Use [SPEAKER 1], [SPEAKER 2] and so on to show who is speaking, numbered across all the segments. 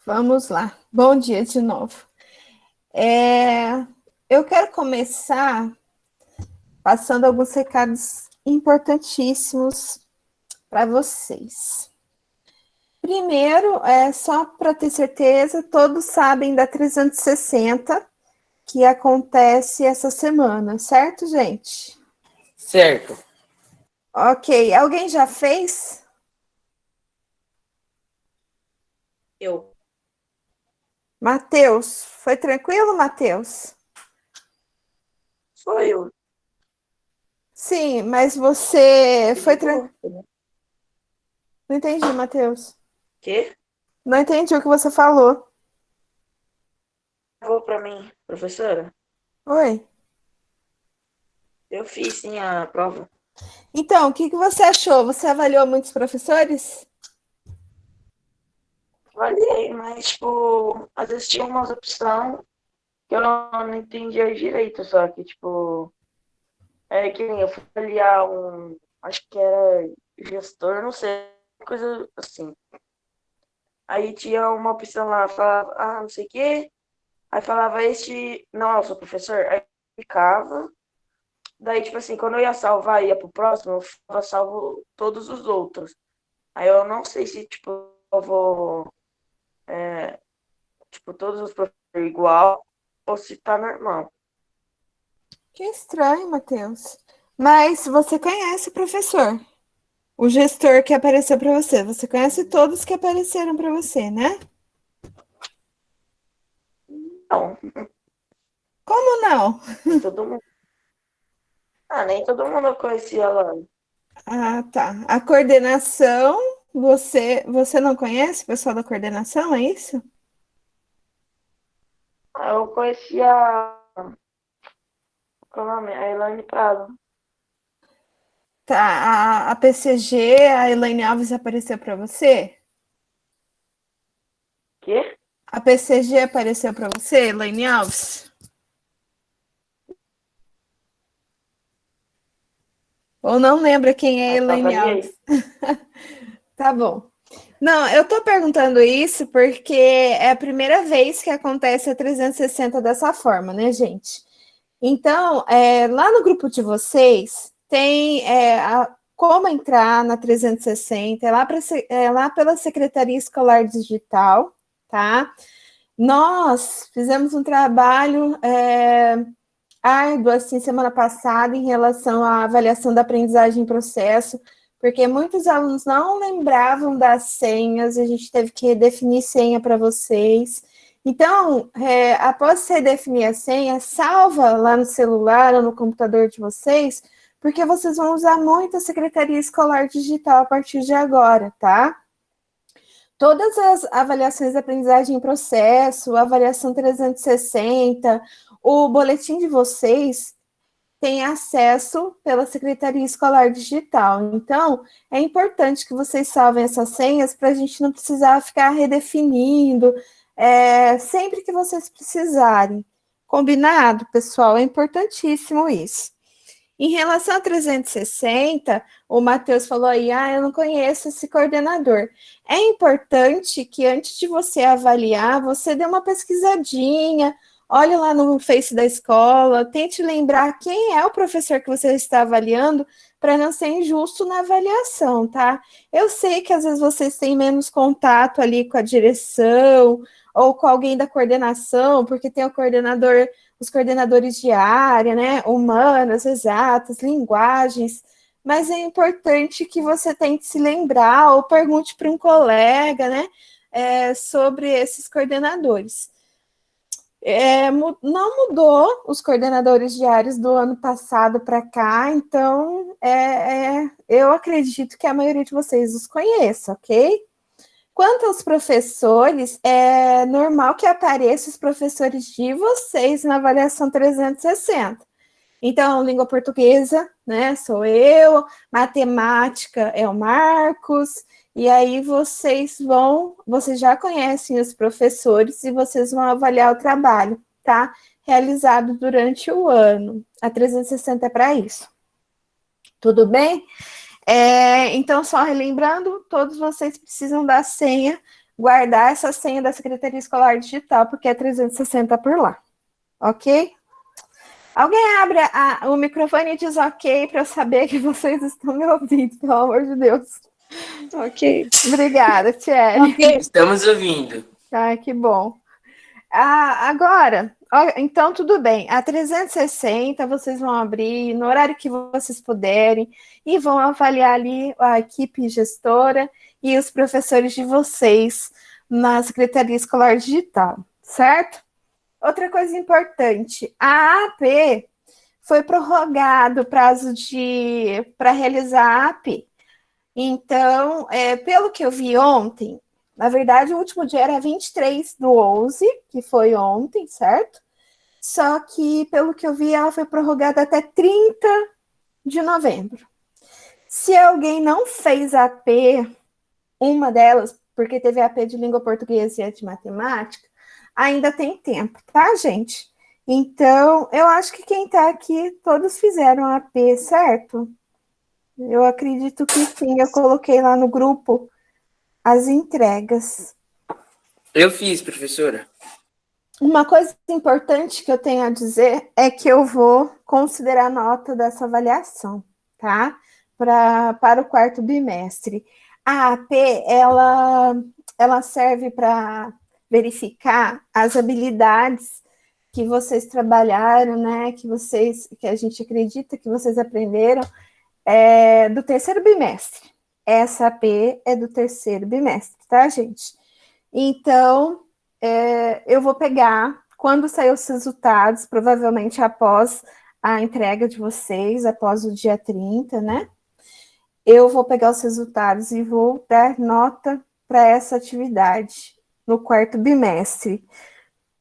[SPEAKER 1] Vamos lá. Bom dia de novo. Eu quero começar passando alguns recados importantíssimos para vocês. Primeiro, só para ter certeza, todos sabem da 360 que acontece essa semana, certo, gente?
[SPEAKER 2] Certo.
[SPEAKER 1] Ok. Alguém já fez?
[SPEAKER 2] Eu.
[SPEAKER 1] Matheus, foi tranquilo, Matheus?
[SPEAKER 2] Sou eu.
[SPEAKER 1] Sim, mas você
[SPEAKER 2] De
[SPEAKER 1] foi
[SPEAKER 2] boa.
[SPEAKER 1] tranquilo. Não entendi, Matheus.
[SPEAKER 2] Quê?
[SPEAKER 1] Não entendi o que você falou.
[SPEAKER 2] Vou pra mim, professora.
[SPEAKER 1] Oi.
[SPEAKER 2] Eu fiz sim a prova.
[SPEAKER 1] Então, o que você achou? Você avaliou muitos professores?
[SPEAKER 2] Avaliei, mas, tipo, às vezes tinha umas opções que eu não entendia direito, só que, tipo, é que nem eu fui avaliar acho que era gestor, não sei, coisa assim. Aí tinha uma opção lá, falava, não sei o quê. Aí falava, não é o seu professor? Aí ficava. Daí, tipo assim, quando eu ia salvar e ia pro próximo, eu ficava salvo todos os outros. Aí eu não sei se, tipo, eu vou, tipo, todos os professores igual ou se tá normal.
[SPEAKER 1] Que estranho, Matheus. Mas você conhece o professor, o gestor que apareceu para você. Você conhece todos que apareceram para você, né?
[SPEAKER 2] Não,
[SPEAKER 1] Como não?
[SPEAKER 2] nem todo mundo. Nem todo mundo conhecia lá.
[SPEAKER 1] Ah, tá. A coordenação, você não conhece o pessoal da coordenação, é isso?
[SPEAKER 2] Eu conhecia, qual é o nome? A Elaine Prado.
[SPEAKER 1] Tá. A PCG, a Elaine Alves apareceu para você?
[SPEAKER 2] Quê?
[SPEAKER 1] A PCG apareceu para você, Elaine Alves? Ou não lembra quem é
[SPEAKER 2] Aí eu
[SPEAKER 1] Elaine Alves?
[SPEAKER 2] avaliei.
[SPEAKER 1] Tá bom. Não, eu tô perguntando isso porque é a primeira vez que acontece a 360 dessa forma, né, gente? Então, lá no grupo de vocês, tem como entrar na 360, é lá pela Secretaria Escolar Digital, tá? Nós fizemos um trabalho árduo, assim, semana passada, em relação à avaliação da aprendizagem em processo, porque muitos alunos não lembravam das senhas, a gente teve que redefinir senha para vocês. Então, após você definir a senha, salva lá no celular ou no computador de vocês, porque vocês vão usar muito a Secretaria Escolar Digital a partir de agora, tá? Todas as avaliações de aprendizagem em processo, a avaliação 360, o boletim de vocês tem acesso pela Secretaria Escolar Digital. Então, é importante que vocês salvem essas senhas para a gente não precisar ficar redefinindo sempre que vocês precisarem. Combinado, pessoal? É importantíssimo isso. Em relação a 360, o Matheus falou aí, eu não conheço esse coordenador. É importante que antes de você avaliar, você dê uma pesquisadinha, olhe lá no Face da escola, tente lembrar quem é o professor que você está avaliando, para não ser injusto na avaliação, tá? Eu sei que às vezes vocês têm menos contato ali com a direção ou com alguém da coordenação, porque tem o coordenador, os coordenadores de área, né? Humanas, exatas, linguagens, mas é importante que você tente se lembrar ou pergunte para um colega, né? Sobre esses coordenadores. Não mudou os coordenadores diários do ano passado para cá, então eu acredito que a maioria de vocês os conheça, ok? Quanto aos professores, é normal que apareçam os professores de vocês na avaliação 360. Então, língua portuguesa, né, sou eu, matemática é o Marcos, e aí vocês já conhecem os professores e vocês vão avaliar o trabalho, tá? Realizado durante o ano. A 360 é para isso. Tudo bem? Então, só relembrando, todos vocês precisam da senha guardar essa senha da Secretaria Escolar Digital, porque é 360 por lá. Ok? Alguém abre o microfone e diz ok para eu saber que vocês estão me ouvindo, pelo amor de Deus.
[SPEAKER 3] Ok.
[SPEAKER 1] Obrigada, Thierry.
[SPEAKER 2] Ok.
[SPEAKER 4] Estamos ouvindo.
[SPEAKER 1] Ah, que bom. Agora, então tudo bem. A 360 vocês vão abrir no horário que vocês puderem e vão avaliar ali a equipe gestora e os professores de vocês na Secretaria Escolar Digital, certo? Outra coisa importante, a AP foi prorrogado o prazo para realizar a AP. Então, pelo que eu vi ontem, na verdade, o último dia era 23/11, que foi ontem, certo? Só que, pelo que eu vi, ela foi prorrogada até 30 de novembro. Se alguém não fez a AP, uma delas, porque teve a AP de língua portuguesa e a de matemática, ainda tem tempo, tá, gente? Então, eu acho que quem tá aqui, todos fizeram a AP, certo? Eu acredito que sim, eu coloquei lá no grupo as entregas.
[SPEAKER 4] Eu fiz, professora.
[SPEAKER 1] Uma coisa importante que eu tenho a dizer é que eu vou considerar a nota dessa avaliação, tá? Para o quarto bimestre. A AP, ela serve para verificar as habilidades que vocês trabalharam, né? Que a gente acredita que vocês aprenderam do terceiro bimestre. Essa AP é do terceiro bimestre, tá, gente? Então, eu vou pegar, quando sair os resultados, provavelmente após a entrega de vocês, após o dia 30, né? Eu vou pegar os resultados e vou dar nota para essa atividade no quarto bimestre,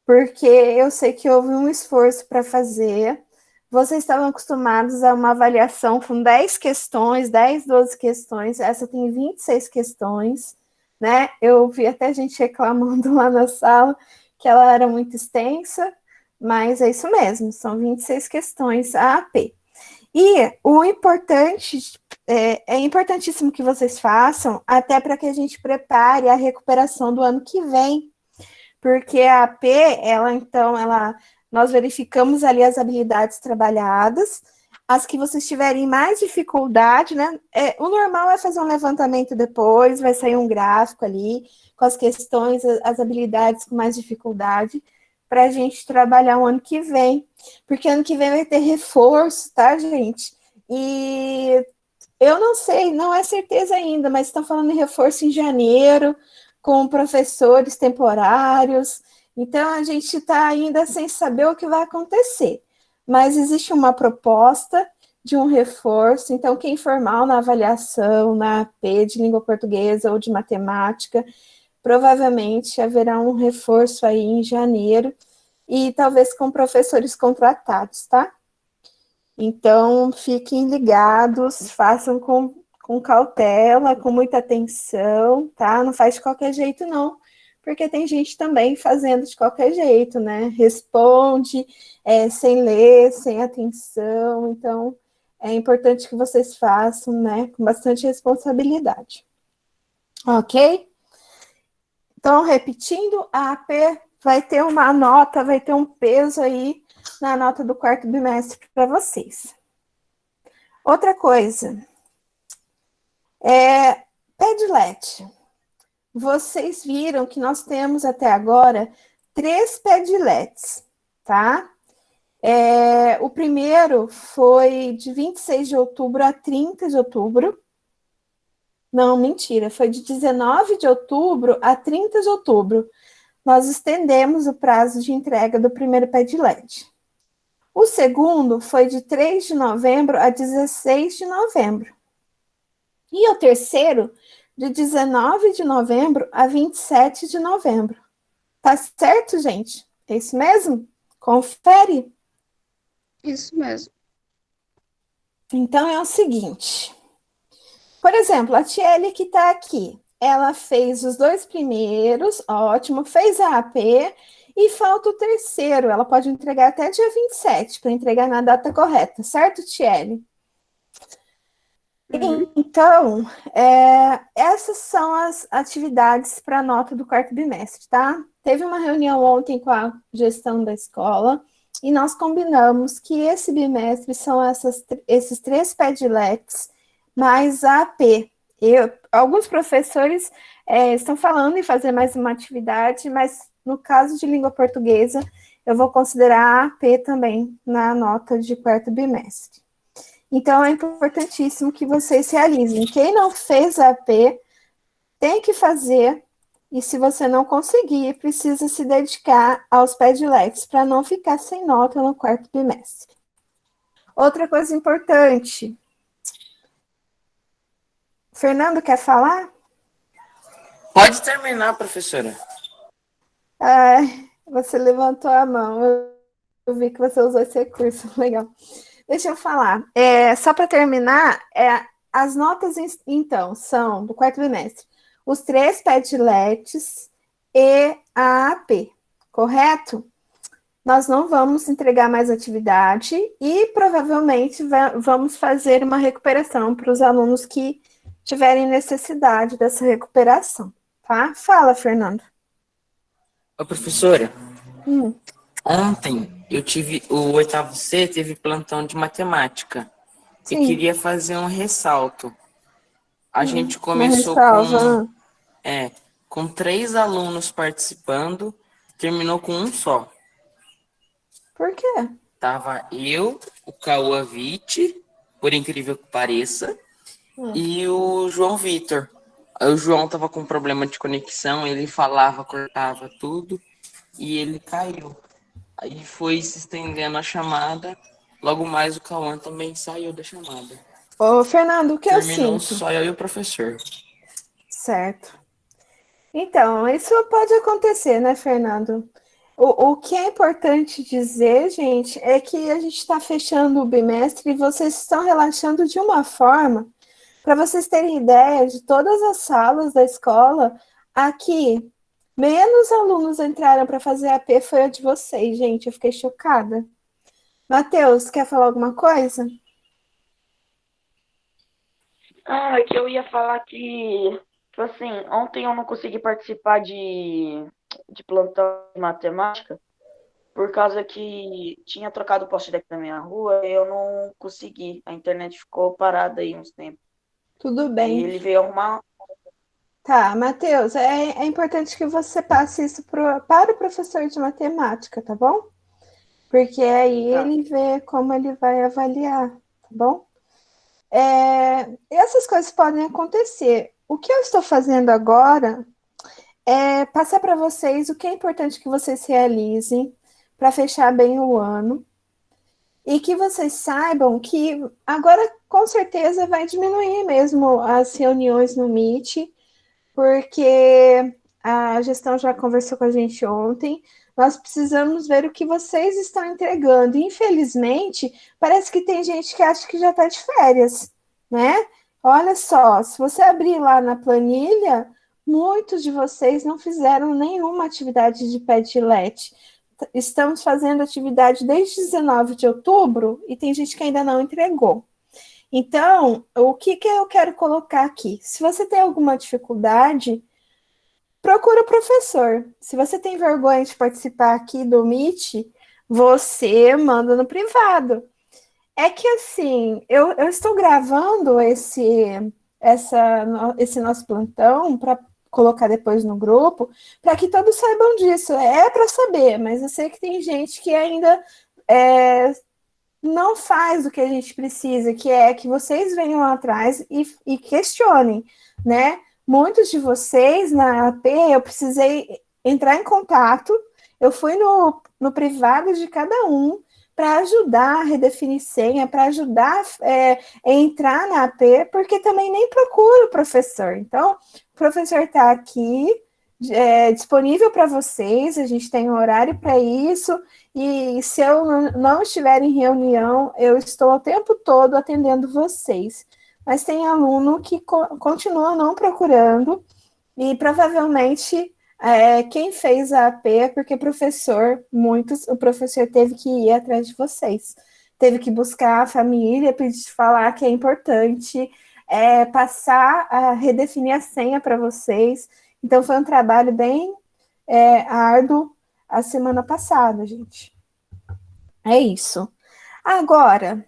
[SPEAKER 1] porque eu sei que houve um esforço para fazer. Vocês estavam acostumados a uma avaliação com 10 questões, 10, 12 questões, essa tem 26 questões, né? Eu vi até gente reclamando lá na sala que ela era muito extensa, mas é isso mesmo, são 26 questões a AP. E o importante, é importantíssimo que vocês façam, até para que a gente prepare a recuperação do ano que vem, porque a AP, nós verificamos ali as habilidades trabalhadas, as que vocês tiverem mais dificuldade, né? O normal é fazer um levantamento depois, vai sair um gráfico ali com as questões, as habilidades com mais dificuldade, para a gente trabalhar o ano que vem, porque ano que vem vai ter reforço, tá, gente? E eu não sei, não é certeza ainda, mas estão falando em reforço em janeiro, com professores temporários, então a gente está ainda sem saber o que vai acontecer. Mas existe uma proposta de um reforço, então quem for mal na avaliação, na AP de língua portuguesa ou de matemática, provavelmente haverá um reforço aí em janeiro, e talvez com professores contratados, tá? Então, fiquem ligados, façam com cautela, com muita atenção, tá? Não faz de qualquer jeito, não, porque tem gente também fazendo de qualquer jeito, né? Responde sem ler, sem atenção, então é importante que vocês façam, né? Com bastante responsabilidade. Ok? Então, repetindo, a AP vai ter uma nota, vai ter um peso aí na nota do quarto bimestre para vocês. Outra coisa, Padlet. Vocês viram que nós temos até agora 3 Padlets, tá? O primeiro foi de 26 de outubro a 30 de outubro. Não, mentira, foi de 19 de outubro a 30 de outubro. Nós estendemos o prazo de entrega do primeiro Padlet. O segundo foi de 3 de novembro a 16 de novembro. E o terceiro, de 19 de novembro a 27 de novembro. Tá certo, gente? É isso mesmo? Confere?
[SPEAKER 3] Isso mesmo.
[SPEAKER 1] Então é o seguinte. Por exemplo, a Tiele que está aqui, ela fez os 2 primeiros, ótimo, fez a AP e falta o terceiro. Ela pode entregar até dia 27 para entregar na data correta, certo, Tiele?
[SPEAKER 3] Uhum.
[SPEAKER 1] Então, essas são as atividades para a nota do quarto bimestre, tá? Teve uma reunião ontem com a gestão da escola e nós combinamos que esse bimestre são esses 3 Padlets mais a AP. Alguns professores estão falando em fazer mais uma atividade, mas no caso de língua portuguesa, eu vou considerar a AP também na nota de quarto bimestre. Então, é importantíssimo que vocês realizem. Quem não fez a AP, tem que fazer. E se você não conseguir, precisa se dedicar aos Padlets para não ficar sem nota no quarto bimestre. Outra coisa importante. Fernando, quer falar?
[SPEAKER 4] Pode terminar, professora.
[SPEAKER 1] Você levantou a mão. Eu vi que você usou esse recurso. Legal. Deixa eu falar. Só para terminar, as notas, então, são do quarto bimestre. Os 3 Padlets e a AP, correto? Nós não vamos entregar mais atividade e provavelmente vamos fazer uma recuperação para os alunos que tiverem necessidade dessa recuperação, tá? Fala, Fernando.
[SPEAKER 4] Ô, professora,
[SPEAKER 1] Hum,
[SPEAKER 4] ontem o oitavo C teve plantão de matemática e
[SPEAKER 1] sim,
[SPEAKER 4] queria fazer um ressalto. A gente
[SPEAKER 1] uma
[SPEAKER 4] começou
[SPEAKER 1] ressalva.
[SPEAKER 4] com 3 alunos participando, terminou com um só.
[SPEAKER 1] Por quê?
[SPEAKER 4] Tava eu, o Cauã Vitti, por incrível que pareça, e o João Vitor. Aí o João tava com problema de conexão, ele falava, cortava tudo, e ele caiu. Aí foi se estendendo a chamada, logo mais o Cauã também saiu da chamada.
[SPEAKER 1] Ô, Fernando, o que eu
[SPEAKER 4] Terminou
[SPEAKER 1] sinto?
[SPEAKER 4] só eu e o professor.
[SPEAKER 1] Certo. Então, isso pode acontecer, né, Fernando? O que é importante dizer, gente, é que a gente está fechando o bimestre e vocês estão relaxando de uma forma, para vocês terem ideia de todas as salas da escola, aqui, menos alunos entraram para fazer a AP foi a de vocês, gente. Eu fiquei chocada. Matheus, quer falar alguma coisa?
[SPEAKER 2] É que eu ia falar que, tipo assim, ontem eu não consegui participar de plantão de matemática por causa que tinha trocado o poste daqui da minha rua e eu não consegui. A internet ficou parada aí uns tempos.
[SPEAKER 1] Tudo
[SPEAKER 2] Aí
[SPEAKER 1] bem.
[SPEAKER 2] ele veio arrumar.
[SPEAKER 1] Tá, Matheus, é importante que você passe isso para o professor de matemática, tá bom? Porque aí
[SPEAKER 2] Tá.
[SPEAKER 1] ele vê como ele vai avaliar, tá bom? Essas coisas podem acontecer. O que eu estou fazendo agora é passar para vocês o que é importante que vocês realizem para fechar bem o ano e que vocês saibam que agora com certeza vai diminuir mesmo as reuniões no Meet, porque a gestão já conversou com a gente ontem. Nós precisamos ver o que vocês estão entregando. Infelizmente, parece que tem gente que acha que já está de férias, né? Olha só, se você abrir lá na planilha, muitos de vocês não fizeram nenhuma atividade de Padlet. Estamos fazendo atividade desde 19 de outubro e tem gente que ainda não entregou. Então, o que eu quero colocar aqui? Se você tem alguma dificuldade, procura o professor. Se você tem vergonha de participar aqui do Meet, você manda no privado. É que assim, eu estou gravando esse nosso plantão para colocar depois no grupo, para que todos saibam disso. É para saber, mas eu sei que tem gente que ainda não faz o que a gente precisa, que é que vocês venham atrás e questionem, né? Muitos de vocês na AP, eu precisei entrar em contato, eu fui no privado de cada um para ajudar a redefinir senha, para ajudar a entrar na AP, porque também nem procura o professor. Então, o professor está aqui, disponível para vocês, a gente tem um horário para isso, e se eu não estiver em reunião, eu estou o tempo todo atendendo vocês. Mas tem aluno que continua não procurando, e provavelmente quem fez a AP é porque o professor teve que ir atrás de vocês. Teve que buscar a família, pedir falar que é importante passar a redefinir a senha para vocês. Então, foi um trabalho bem árduo a semana passada, gente. É isso. Agora,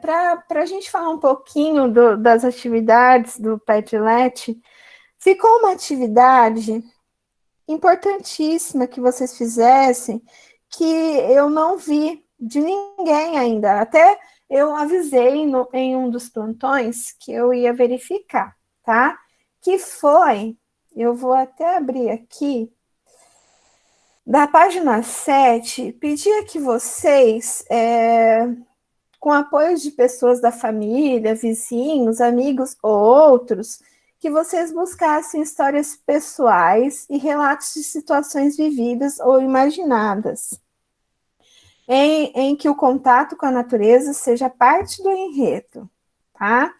[SPEAKER 1] para a gente falar um pouquinho das atividades do Padlet, ficou uma atividade importantíssima que vocês fizessem, que eu não vi de ninguém ainda. Até eu avisei em um dos plantões que eu ia verificar, tá? Que foi, eu vou até abrir aqui, da página 7, pedia que vocês, com apoio de pessoas da família, vizinhos, amigos ou outros, que vocês buscassem histórias pessoais e relatos de situações vividas ou imaginadas, em que o contato com a natureza seja parte do enredo, tá?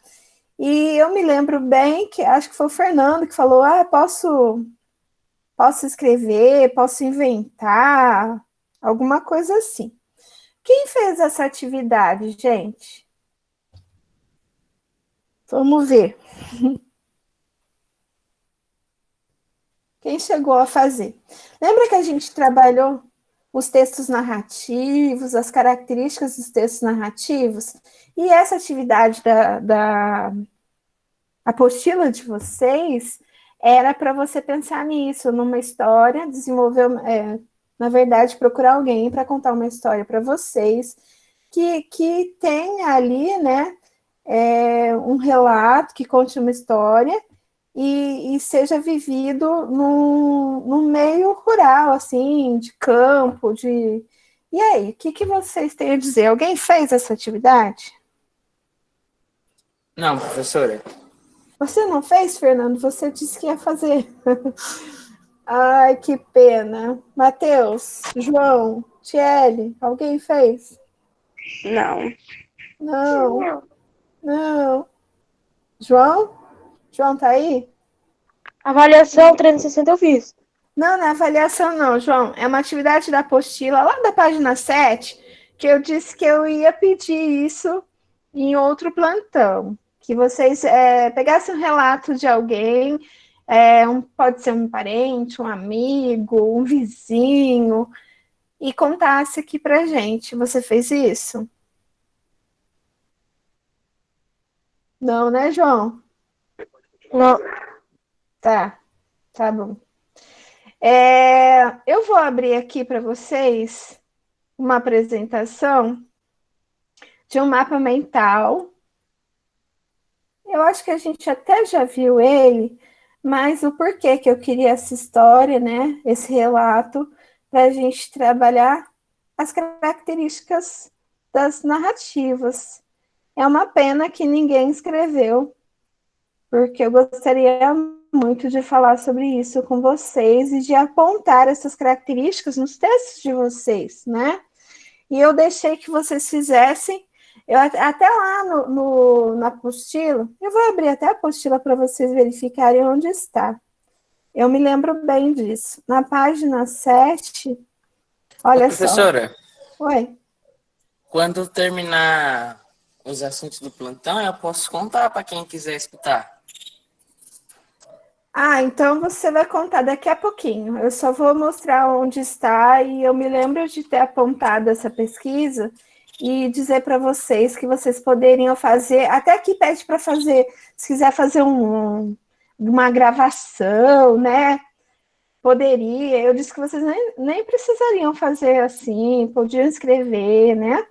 [SPEAKER 1] E eu me lembro bem que, acho que foi o Fernando que falou, posso escrever, posso inventar, alguma coisa assim. Quem fez essa atividade, gente? Vamos ver. Quem chegou a fazer? Lembra que a gente trabalhou os textos narrativos, as características dos textos narrativos? E essa atividade da apostila de vocês era para você pensar nisso, numa história, desenvolver, na verdade, procurar alguém para contar uma história para vocês, que tenha ali, né, um relato, que conte uma história, e seja vivido num meio rural, assim, de campo, de... E aí, o que vocês têm a dizer? Alguém fez essa atividade?
[SPEAKER 4] Não, professora.
[SPEAKER 1] Você não fez, Fernando? Você disse que ia fazer. Ai, que pena. Matheus, João, Tiele, alguém fez?
[SPEAKER 3] Não.
[SPEAKER 1] Não, não. João? João tá aí?
[SPEAKER 5] Avaliação 360 eu fiz.
[SPEAKER 1] Não, não é avaliação não, João. É uma atividade da apostila, lá da página 7, que eu disse que eu ia pedir isso em outro plantão. Que vocês pegassem um relato de alguém, pode ser um parente, um amigo, um vizinho, e contasse aqui pra gente. Você fez isso? Não, né, João?
[SPEAKER 5] Não.
[SPEAKER 1] Tá bom. Eu vou abrir aqui para vocês uma apresentação de um mapa mental. Eu acho que a gente até já viu ele, mas o porquê que eu queria essa história, né? Esse relato, para a gente trabalhar as características das narrativas. É uma pena que ninguém escreveu, porque eu gostaria muito de falar sobre isso com vocês e de apontar essas características nos textos de vocês, né? E eu deixei que vocês fizessem, até lá na apostila, eu vou abrir até a apostila para vocês verificarem onde está. Eu me lembro bem disso. Na página 7, olha só.
[SPEAKER 4] Professora,
[SPEAKER 1] Oi.
[SPEAKER 4] quando terminar os assuntos do plantão, eu posso contar para quem quiser escutar.
[SPEAKER 1] Então você vai contar daqui a pouquinho. Eu só vou mostrar onde está e eu me lembro de ter apontado essa pesquisa e dizer para vocês que vocês poderiam fazer, até aqui pede para fazer, se quiser fazer uma gravação, né? Poderia. Eu disse que vocês nem precisariam fazer assim, podiam escrever, né?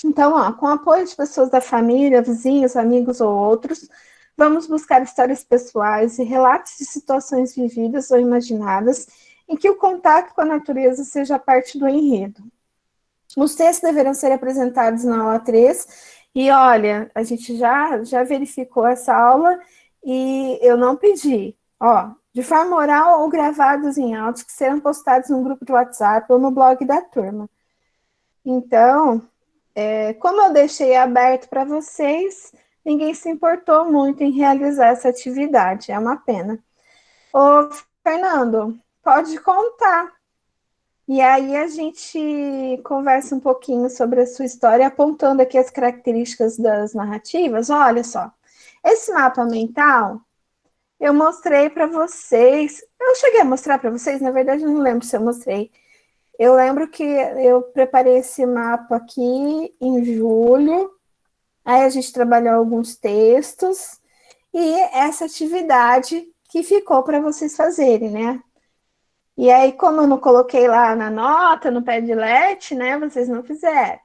[SPEAKER 1] Então, com apoio de pessoas da família, vizinhos, amigos ou outros, vamos buscar histórias pessoais e relatos de situações vividas ou imaginadas em que o contato com a natureza seja parte do enredo. Os textos deverão ser apresentados na aula 3, e olha, a gente já verificou essa aula e eu não pedi, de forma oral ou gravados em áudios que serão postados no grupo de WhatsApp ou no blog da turma. Então, como eu deixei aberto para vocês, ninguém se importou muito em realizar essa atividade, é uma pena. Ô, Fernando, pode contar. E aí a gente conversa um pouquinho sobre a sua história, apontando aqui as características das narrativas. Olha só, Esse mapa mental, eu mostrei para vocês. Eu cheguei a mostrar para vocês, na verdade, eu não lembro se eu mostrei. Eu lembro que eu preparei esse mapa aqui em julho. Aí a gente trabalhou alguns textos e essa atividade que ficou para vocês fazerem, né? E aí, como eu não coloquei lá na nota, no Padlet, né? Vocês não fizeram.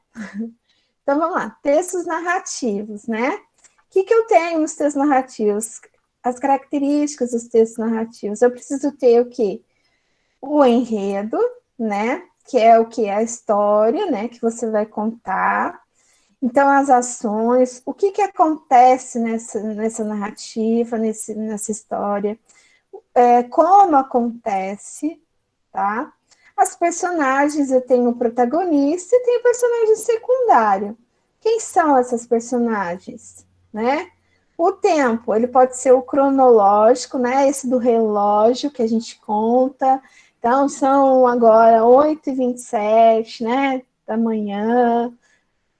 [SPEAKER 1] Então, vamos lá. Textos narrativos, né? O que eu tenho nos textos narrativos? As características dos textos narrativos. Eu preciso ter o quê? O enredo, né? Que é o que? A história, né? Que você vai contar. Então, as ações, o que acontece nessa narrativa, nessa história, como acontece, tá? As personagens, eu tenho o protagonista e tenho o personagem secundário. Quem são essas personagens, né? O tempo, ele pode ser o cronológico, né? Esse do relógio que a gente conta. Então, são agora 8h27, né? Da manhã.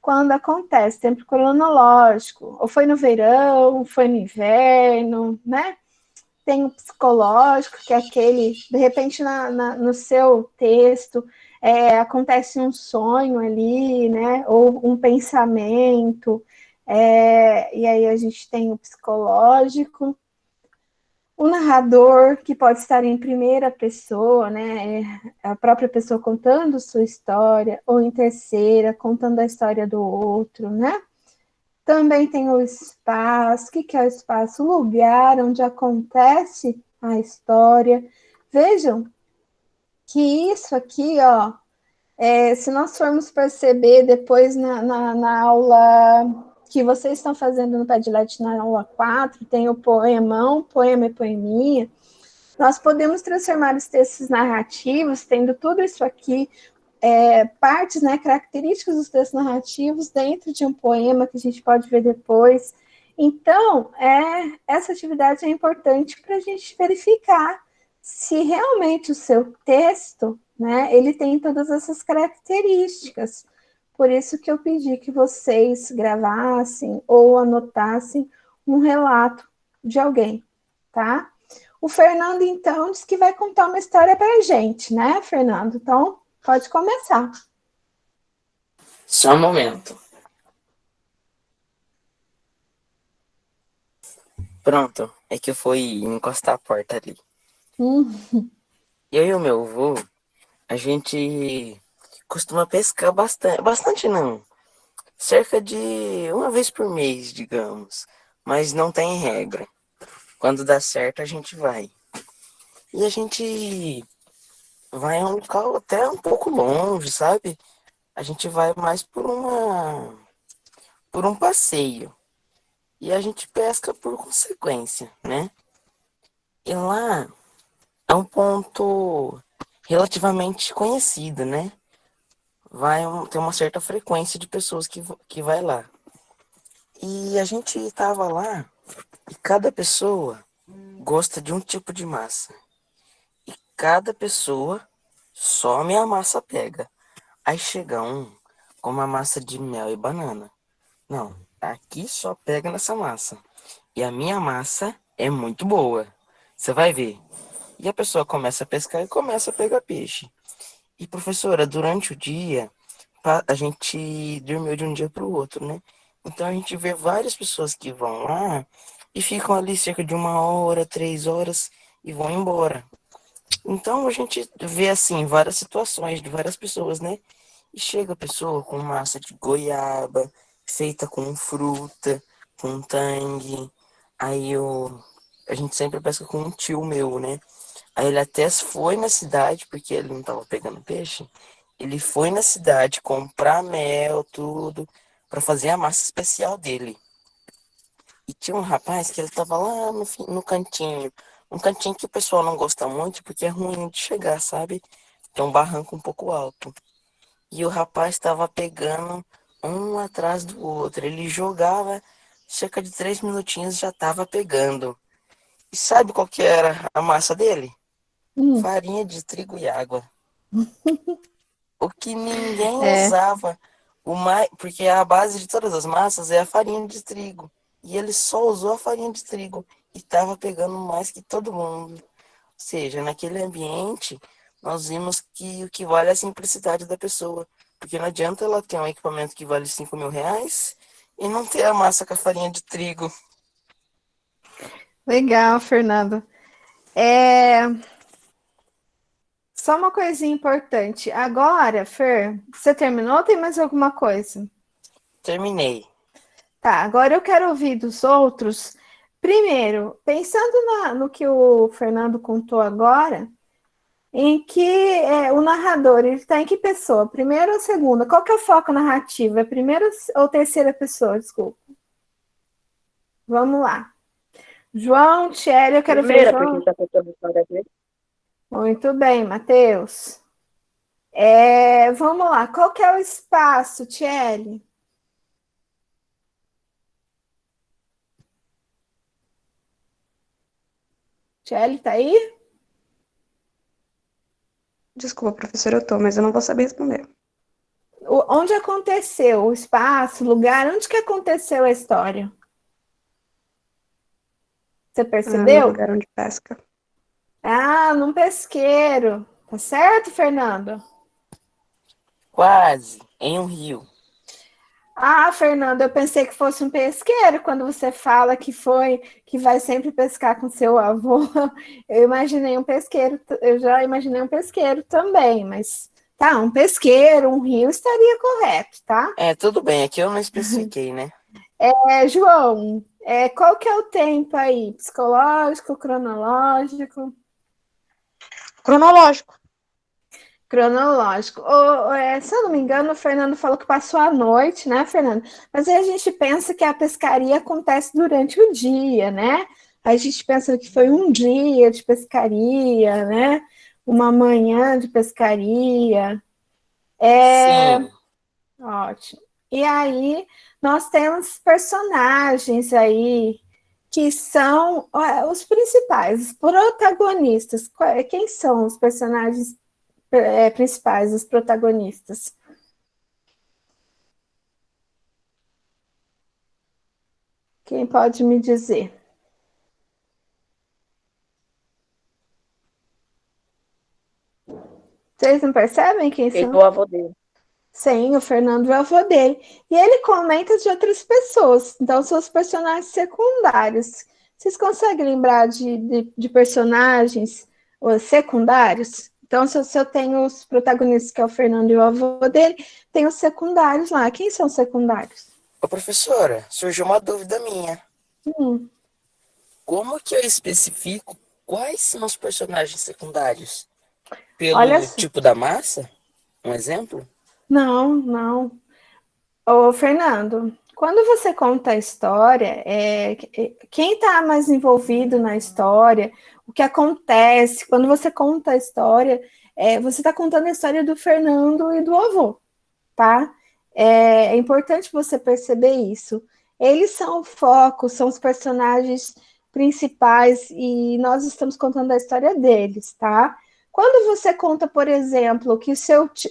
[SPEAKER 1] Quando acontece, tempo cronológico. Ou foi no verão, foi no inverno, né? Tem o psicológico, que é aquele, de repente, no seu texto, acontece um sonho ali, né? Ou um pensamento, e aí a gente tem o psicológico, o narrador, que pode estar em primeira pessoa, né? A própria pessoa contando sua história, ou em terceira, contando a história do outro, né? Também tem o espaço. O que é o espaço? O lugar onde acontece a história. Vejam que isso aqui, ó, se nós formos perceber depois na aula que vocês estão fazendo no Padlet, na aula 4, tem o poemão, poema e poeminha. Nós podemos transformar os textos narrativos, tendo tudo isso aqui, partes, né, características dos textos narrativos dentro de um poema que a gente pode ver depois. Então, essa atividade é importante para a gente verificar se realmente o seu texto, né, ele tem todas essas características. Por isso que eu pedi que vocês gravassem ou anotassem um relato de alguém, tá? O Fernando, então, disse que vai contar uma história para a gente, né, Fernando? Então, pode começar.
[SPEAKER 4] Só um momento. Pronto, é que eu fui encostar a porta ali. Eu e o meu avô, a gente costuma pescar bastante. Bastante não. Cerca de uma vez por mês, digamos. Mas não tem regra. Quando dá certo, a gente vai. E a gente vai a um local até um pouco longe, sabe? A gente vai mais por um passeio. E a gente pesca por consequência, né? E lá é um ponto relativamente conhecido, né? Tem uma certa frequência de pessoas que vai lá. E a gente tava lá e cada pessoa gosta de um tipo de massa. E cada pessoa some a massa pega. Aí chega um com uma massa de mel e banana. Não, aqui só pega nessa massa. E a minha massa é muito boa. Você vai ver. E a pessoa começa a pescar e começa a pegar peixe. E professora, durante o dia, a gente dormiu de um dia para o outro, né? Então a gente vê várias pessoas que vão lá e ficam ali cerca de 1 hora, 3 horas e vão embora. Então a gente vê assim várias situações de várias pessoas, né? E chega a pessoa com massa de goiaba, feita com fruta, com tangue. A gente sempre pesca com um tio meu, né? Aí ele até foi na cidade, porque ele não tava pegando peixe. Ele foi na cidade comprar mel, tudo, para fazer a massa especial dele. E tinha um rapaz que ele tava lá no cantinho. Um cantinho que o pessoal não gosta muito, porque é ruim de chegar, sabe? Tem um barranco um pouco alto. E o rapaz estava pegando um atrás do outro. Ele jogava, cerca de 3 minutinhos já estava pegando. E sabe qual que era a massa dele? Farinha de trigo e água. O que ninguém usava. Porque a base de todas as massas é a farinha de trigo. e ele só usou a farinha de trigo e estava pegando mais que todo mundo. Ou seja, naquele ambiente, nós vimos que o que vale é a simplicidade da pessoa. Porque não adianta ela ter um equipamento que vale R$ 5.000 e não ter a massa com a farinha de trigo.
[SPEAKER 1] Legal, Fernando. É, só uma coisinha importante. Agora, Fer, você terminou ou tem mais alguma coisa?
[SPEAKER 4] Terminei.
[SPEAKER 1] Tá, agora eu quero ouvir dos outros. Primeiro, pensando no que o Fernando contou agora, em que o narrador ele está em que pessoa? Primeira ou segunda? Qual que é o foco narrativo? É primeira ou terceira pessoa? Desculpa. Vamos lá. João, Thierry, eu quero ver
[SPEAKER 2] Primeira, porque
[SPEAKER 1] João.
[SPEAKER 2] ele tá contando a história dele.
[SPEAKER 1] Muito bem, Matheus. Vamos lá. Qual que é o espaço, Thierry? Thierry, tá aí?
[SPEAKER 3] Desculpa, professora, eu tô, mas eu não vou saber responder.
[SPEAKER 1] Onde aconteceu? O espaço, o lugar? Onde que aconteceu a história? Você
[SPEAKER 3] No
[SPEAKER 1] percebeu?
[SPEAKER 3] lugar onde pesca.
[SPEAKER 1] Ah, num pesqueiro. Tá certo, Fernando?
[SPEAKER 4] Quase, em um rio.
[SPEAKER 1] Ah, Fernando, eu pensei que fosse um pesqueiro quando você fala que vai sempre pescar com seu avô. Eu imaginei um pesqueiro, eu já imaginei um pesqueiro também, mas tá, um pesqueiro, um rio estaria correto, tá?
[SPEAKER 4] Tudo bem, aqui eu não especifiquei, né?
[SPEAKER 1] João, qual que é o tempo aí? Psicológico, cronológico?
[SPEAKER 5] Cronológico.
[SPEAKER 1] Cronológico. Se eu não me engano, o Fernando falou que passou a noite, né, Fernando? Mas aí a gente pensa que a pescaria acontece durante o dia, né? A gente pensa que foi um dia de pescaria, né? Uma manhã de pescaria.
[SPEAKER 4] Sim.
[SPEAKER 1] Ótimo. E aí nós temos personagens aí que são os principais, os protagonistas. Quem são os personagens principais, os protagonistas? Quem pode me dizer? Vocês não percebem quem
[SPEAKER 2] Ele é
[SPEAKER 1] são?
[SPEAKER 2] o avô dele.
[SPEAKER 1] Sim, o Fernando é o avô dele. E ele comenta de outras pessoas, então são os personagens secundários. Vocês conseguem lembrar de personagens secundários? Então, se eu tenho os protagonistas, que é o Fernando e o avô dele, tem os secundários lá. Quem são os secundários?
[SPEAKER 4] Ô, professora, surgiu uma dúvida minha.
[SPEAKER 1] Hum,
[SPEAKER 4] Como que eu especifico quais são os personagens secundários?
[SPEAKER 1] olha
[SPEAKER 4] Pelo
[SPEAKER 1] só.
[SPEAKER 4] tipo da massa? Um exemplo?
[SPEAKER 1] Não, não. Ô, Fernando, quando você conta a história, quem está mais envolvido na história, o que acontece, quando você conta a história, você está contando a história do Fernando e do avô, tá? É importante você perceber isso. Eles são o foco, são os personagens principais e nós estamos contando a história deles, tá? Quando você conta, por exemplo, que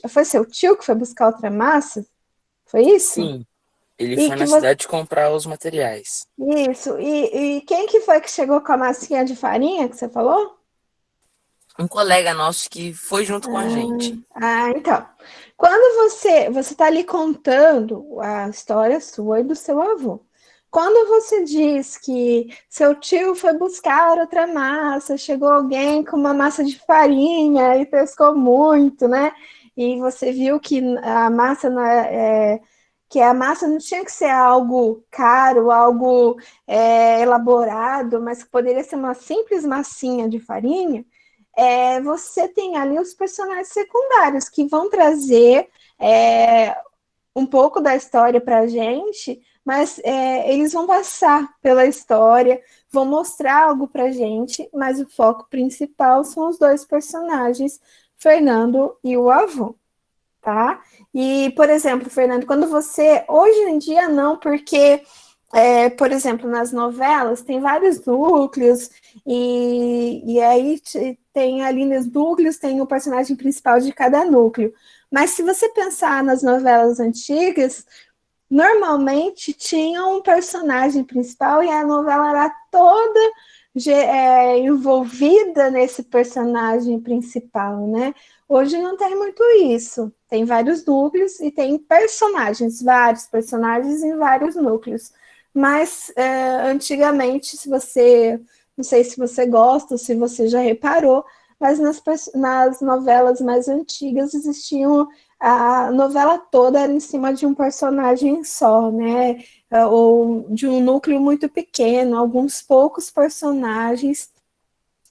[SPEAKER 1] foi seu tio que foi buscar outra massa, foi isso?
[SPEAKER 4] Sim. Ele
[SPEAKER 1] E
[SPEAKER 4] foi
[SPEAKER 1] que
[SPEAKER 4] na
[SPEAKER 1] você.
[SPEAKER 4] cidade comprar os materiais.
[SPEAKER 1] Isso. E quem que foi que chegou com a massinha de farinha que você falou?
[SPEAKER 4] Um colega nosso que foi junto com a gente.
[SPEAKER 1] Então. Quando você está ali contando a história sua e do seu avô. Quando você diz que seu tio foi buscar outra massa, chegou alguém com uma massa de farinha e pescou muito, né? E você viu que a massa não que a massa não tinha que ser algo caro, algo elaborado, mas que poderia ser uma simples massinha de farinha. Você tem ali os personagens secundários que vão trazer um pouco da história para a gente, mas eles vão passar pela história, vão mostrar algo para a gente, mas o foco principal são os dois personagens, Fernando e o avô, tá? E, por exemplo, Fernando, quando você. Hoje em dia não, porque. Por exemplo, nas novelas tem vários núcleos, e aí tem ali nos núcleos, tem o personagem principal de cada núcleo. Mas se você pensar nas novelas antigas, normalmente tinha um personagem principal e a novela era toda envolvida nesse personagem principal, né? Hoje não tem muito isso. Tem vários núcleos e tem personagens, vários personagens em vários núcleos. Mas antigamente, se você, não sei se você gosta, se você já reparou, mas nas novelas mais antigas existiam, a novela toda era em cima de um personagem só, né? Ou de um núcleo muito pequeno, alguns poucos personagens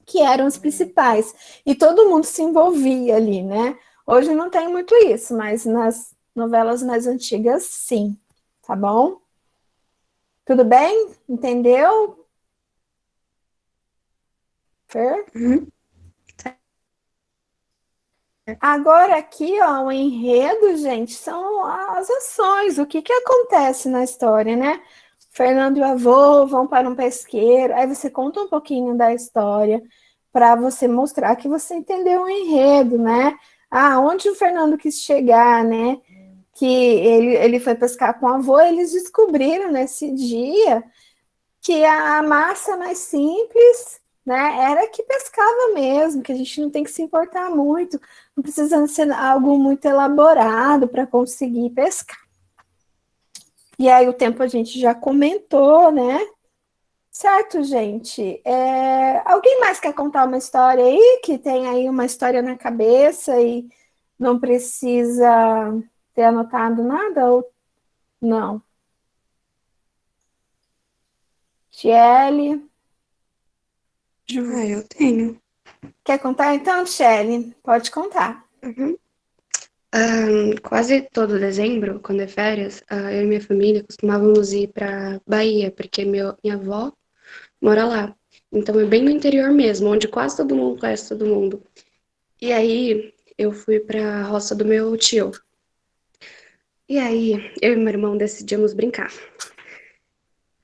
[SPEAKER 1] que eram os principais. E todo mundo se envolvia ali, né? Hoje não tem muito isso, mas nas novelas mais antigas, sim. Tá bom? Tudo bem? Entendeu? Fer?
[SPEAKER 3] Uhum.
[SPEAKER 1] Agora aqui, ó, o enredo, gente, são as ações, o que acontece na história, né? Fernando e o avô vão para um pesqueiro, aí você conta um pouquinho da história para você mostrar que você entendeu o enredo, né? Ah, onde o Fernando quis chegar, né? Que ele foi pescar com o avô, eles descobriram nesse dia que a massa mais simples, né, era que pescava mesmo, que a gente não tem que se importar muito, não precisa ser algo muito elaborado para conseguir pescar. E aí o tempo a gente já comentou, né? Certo, gente? Alguém mais quer contar uma história aí, que tem aí uma história na cabeça e não precisa ter anotado nada ou não? Tiele,
[SPEAKER 3] Eu tenho.
[SPEAKER 1] quer contar então, Tiele? Pode contar.
[SPEAKER 3] Uhum. Quase todo dezembro, quando é férias, eu e minha família costumávamos ir pra Bahia, porque minha avó mora lá. Então é bem no interior mesmo, onde quase todo mundo conhece todo mundo. E aí eu fui pra roça do meu tio. E aí eu e meu irmão decidimos brincar.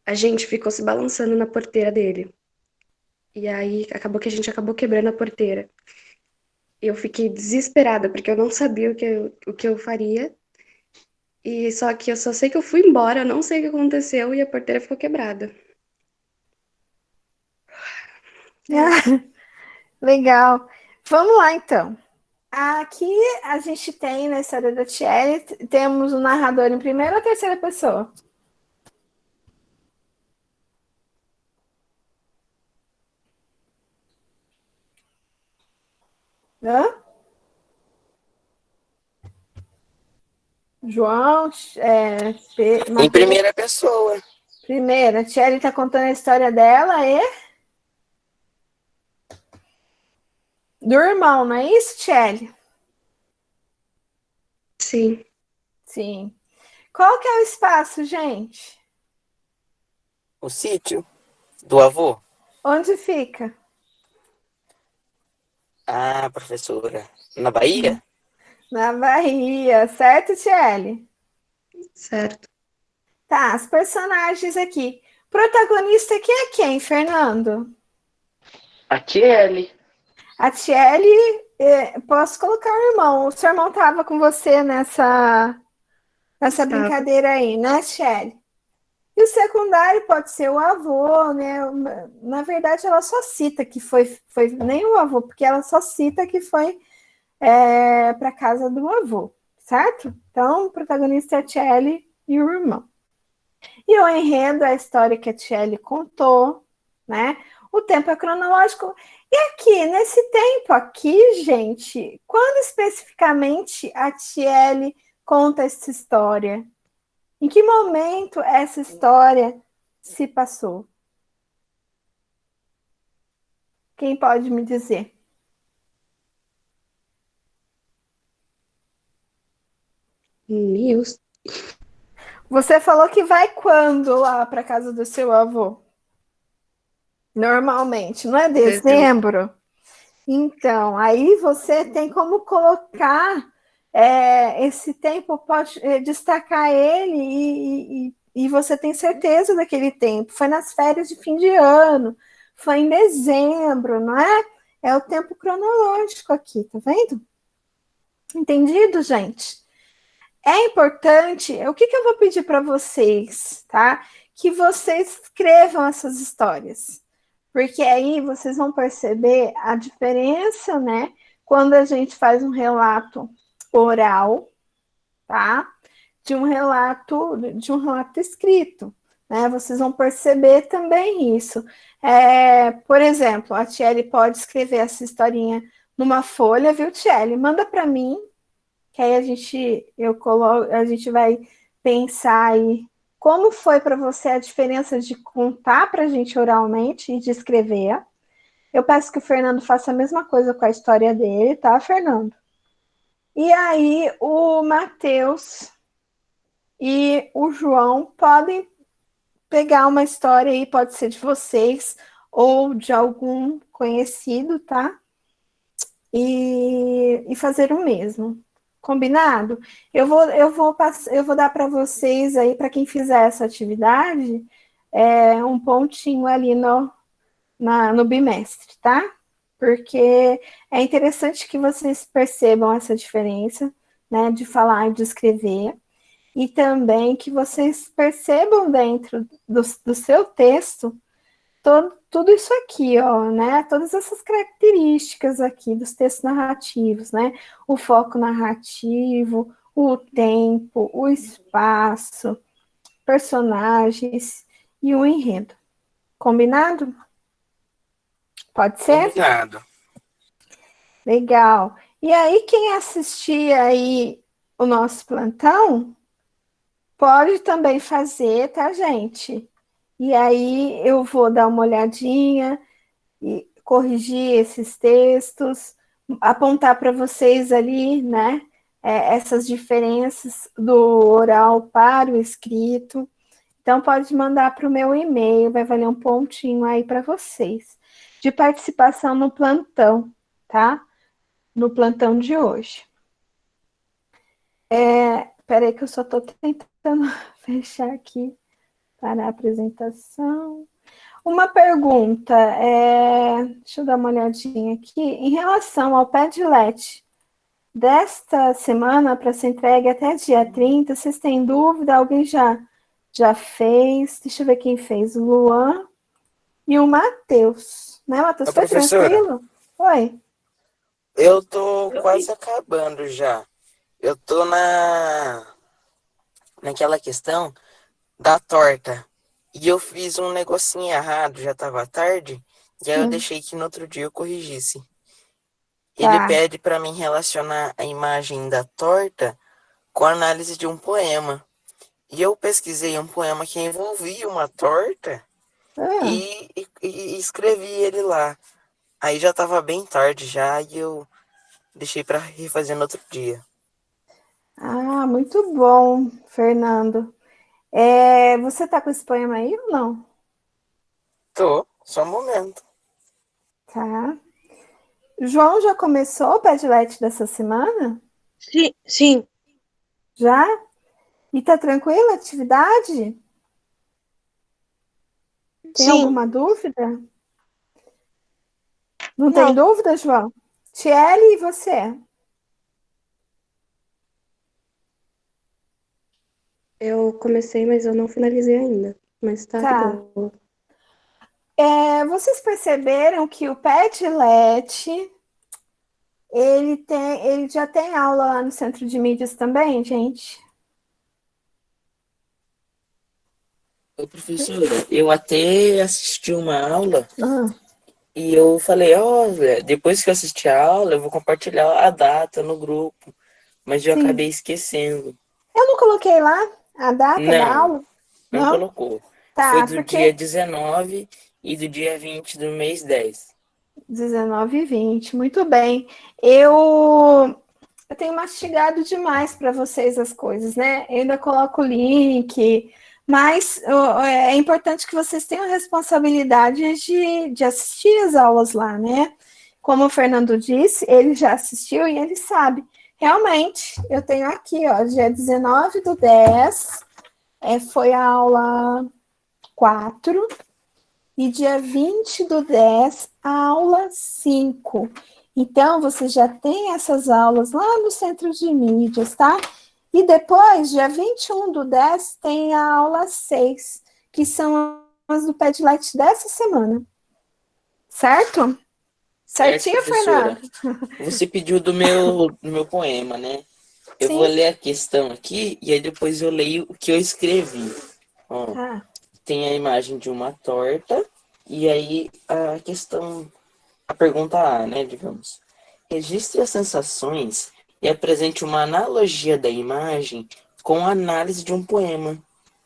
[SPEAKER 3] A gente ficou se balançando na porteira dele. E aí acabou que a gente acabou quebrando a porteira. Eu fiquei desesperada, porque eu não sabia o que eu faria. E só que eu só sei que eu fui embora, eu não sei o que aconteceu e a porteira ficou quebrada. É isso.
[SPEAKER 1] Legal. Vamos lá, então. Aqui a gente tem na história da Thierry, temos o narrador em primeira ou terceira pessoa? Hã? João,
[SPEAKER 4] Em
[SPEAKER 1] Matheus,
[SPEAKER 4] primeira pessoa.
[SPEAKER 1] primeira. A Thierry está contando a história dela e do irmão, não é isso, Thierry?
[SPEAKER 3] Sim,
[SPEAKER 1] Sim. Qual que é o espaço, gente?
[SPEAKER 4] O sítio do avô.
[SPEAKER 1] Onde fica?
[SPEAKER 4] Ah, professora. Na Bahia?
[SPEAKER 1] Na Bahia, certo, Thierry?
[SPEAKER 3] certo.
[SPEAKER 1] Tá, os personagens aqui. Protagonista aqui é quem, Fernando?
[SPEAKER 2] A Tiele.
[SPEAKER 1] A Tiele, posso colocar o irmão. O seu irmão estava com você nessa
[SPEAKER 3] Estava.
[SPEAKER 1] brincadeira aí, né, Tiele? E o secundário pode ser o avô, né? Na verdade, ela só cita que foi nem o avô, porque ela só cita que foi para casa do avô, certo? Então, o protagonista é a Tiele e o irmão. E o enredo é a história que a Tiele contou, né? O tempo é cronológico. E aqui, nesse tempo aqui, gente, quando especificamente a Tiele conta essa história? Em que momento essa história se passou? Quem pode me dizer?
[SPEAKER 3] News.
[SPEAKER 1] Você falou que vai quando lá para casa do seu avô? Normalmente, não é
[SPEAKER 3] Dezembro.
[SPEAKER 1] dezembro? Então, aí você tem como colocar esse tempo, pode destacar ele e você tem certeza daquele tempo. Foi nas férias de fim de ano, foi em dezembro, não é? É o tempo cronológico aqui, tá vendo? Entendido, gente? é importante, o que eu vou pedir para vocês, tá? Que vocês escrevam essas histórias, porque aí vocês vão perceber a diferença, né? Quando a gente faz um relato oral, tá? De um relato escrito, né? Vocês vão perceber também isso. Por exemplo, a Tiele pode escrever essa historinha numa folha, viu, Tiele? Manda para mim, que aí a gente vai pensar aí como foi para você a diferença de contar para a gente oralmente e de escrever. Eu peço que o Fernando faça a mesma coisa com a história dele, tá, Fernando? E aí o Matheus e o João podem pegar uma história aí, pode ser de vocês ou de algum conhecido, tá? E fazer o mesmo. Combinado? Eu vou dar para vocês aí, para quem fizer essa atividade, um pontinho ali no bimestre, tá? Porque é interessante que vocês percebam essa diferença, né, de falar e de escrever, e também que vocês percebam dentro do seu texto tudo isso aqui, ó, né? Todas essas características aqui dos textos narrativos, né? O foco narrativo, o tempo, o espaço, personagens e o enredo. Combinado? Pode ser?
[SPEAKER 4] Combinado.
[SPEAKER 1] Legal. E aí, quem assistir aí o nosso plantão, pode também fazer, tá, gente? E aí eu vou dar uma olhadinha e corrigir esses textos, apontar para vocês ali, né, essas diferenças do oral para o escrito. Então, pode mandar para o meu e-mail, vai valer um pontinho aí para vocês, de participação no plantão, tá? No plantão de hoje. Peraí que eu só estou tentando fechar aqui para a apresentação. Uma pergunta, deixa eu dar uma olhadinha aqui, em relação ao Padlet desta semana para ser entregue até dia 30, vocês têm dúvida? Alguém já fez? Deixa eu ver quem fez, o Luan e o Matheus, né, Matheus? Foi
[SPEAKER 4] Professora,
[SPEAKER 1] tranquilo? Oi.
[SPEAKER 4] eu tô quase acabando já. Eu tô naquela questão da torta. E eu fiz um negocinho errado, já tava tarde, e aí eu deixei que no outro dia eu corrigisse. Ele
[SPEAKER 1] Tá.
[SPEAKER 4] pede para mim relacionar a imagem da torta com a análise de um poema. E eu pesquisei um poema que envolvia uma torta e escrevi ele lá. Aí já tava bem tarde já e eu deixei para refazer no outro dia.
[SPEAKER 1] Ah, muito bom, Fernando. Você tá com esse poema aí ou não?
[SPEAKER 4] Tô, só um momento.
[SPEAKER 1] Tá. João já começou o Padlet dessa semana?
[SPEAKER 5] Sim, sim,
[SPEAKER 1] Já? E tá tranquila a atividade? Tem
[SPEAKER 5] sim.
[SPEAKER 1] alguma dúvida? Não tem
[SPEAKER 5] Não,
[SPEAKER 1] dúvida, João? Tiele e você?
[SPEAKER 3] Eu comecei, mas eu não finalizei ainda. Mas tá de
[SPEAKER 1] Tá.
[SPEAKER 3] boa.
[SPEAKER 1] Vocês perceberam que o Padlet, ele já tem aula lá no Centro de Mídias também, gente?
[SPEAKER 4] Ô, professora, eu até assisti uma aula
[SPEAKER 1] Ah,
[SPEAKER 4] e eu falei, olha, depois que eu assistir a aula, eu vou compartilhar a data no grupo. Mas eu
[SPEAKER 1] sim.
[SPEAKER 4] acabei esquecendo.
[SPEAKER 1] Eu não coloquei lá a data da
[SPEAKER 4] Não,
[SPEAKER 1] aula?
[SPEAKER 4] não
[SPEAKER 1] Não?
[SPEAKER 4] colocou. Foi
[SPEAKER 1] Tá,
[SPEAKER 4] do dia
[SPEAKER 1] porque
[SPEAKER 4] 19 e do dia 20 do mês 10.
[SPEAKER 1] 19 e 20, muito bem. Eu tenho mastigado demais para vocês as coisas, né? Eu ainda coloco o link, mas é importante que vocês tenham a responsabilidade de assistir as aulas lá, né? Como o Fernando disse, ele já assistiu e ele sabe. Realmente, eu tenho aqui, ó, dia 19/10, foi a aula 4, e dia 20/10, a aula 5. Então, você já tem essas aulas lá no Centro de Mídias, tá? E depois, dia 21/10, tem a aula 6, que são as do Padlet dessa semana. Certo?
[SPEAKER 4] Certo,
[SPEAKER 1] Certinho,
[SPEAKER 4] professora.
[SPEAKER 1] Fernando?
[SPEAKER 4] Você pediu do meu poema, né? Eu vou
[SPEAKER 1] Sim.
[SPEAKER 4] ler a questão aqui e aí depois eu leio o que eu escrevi. Ó,
[SPEAKER 1] Tá.
[SPEAKER 4] tem a imagem de uma torta e aí a questão, a pergunta A, né, digamos. Registre as sensações e apresente uma analogia da imagem com a análise de um poema.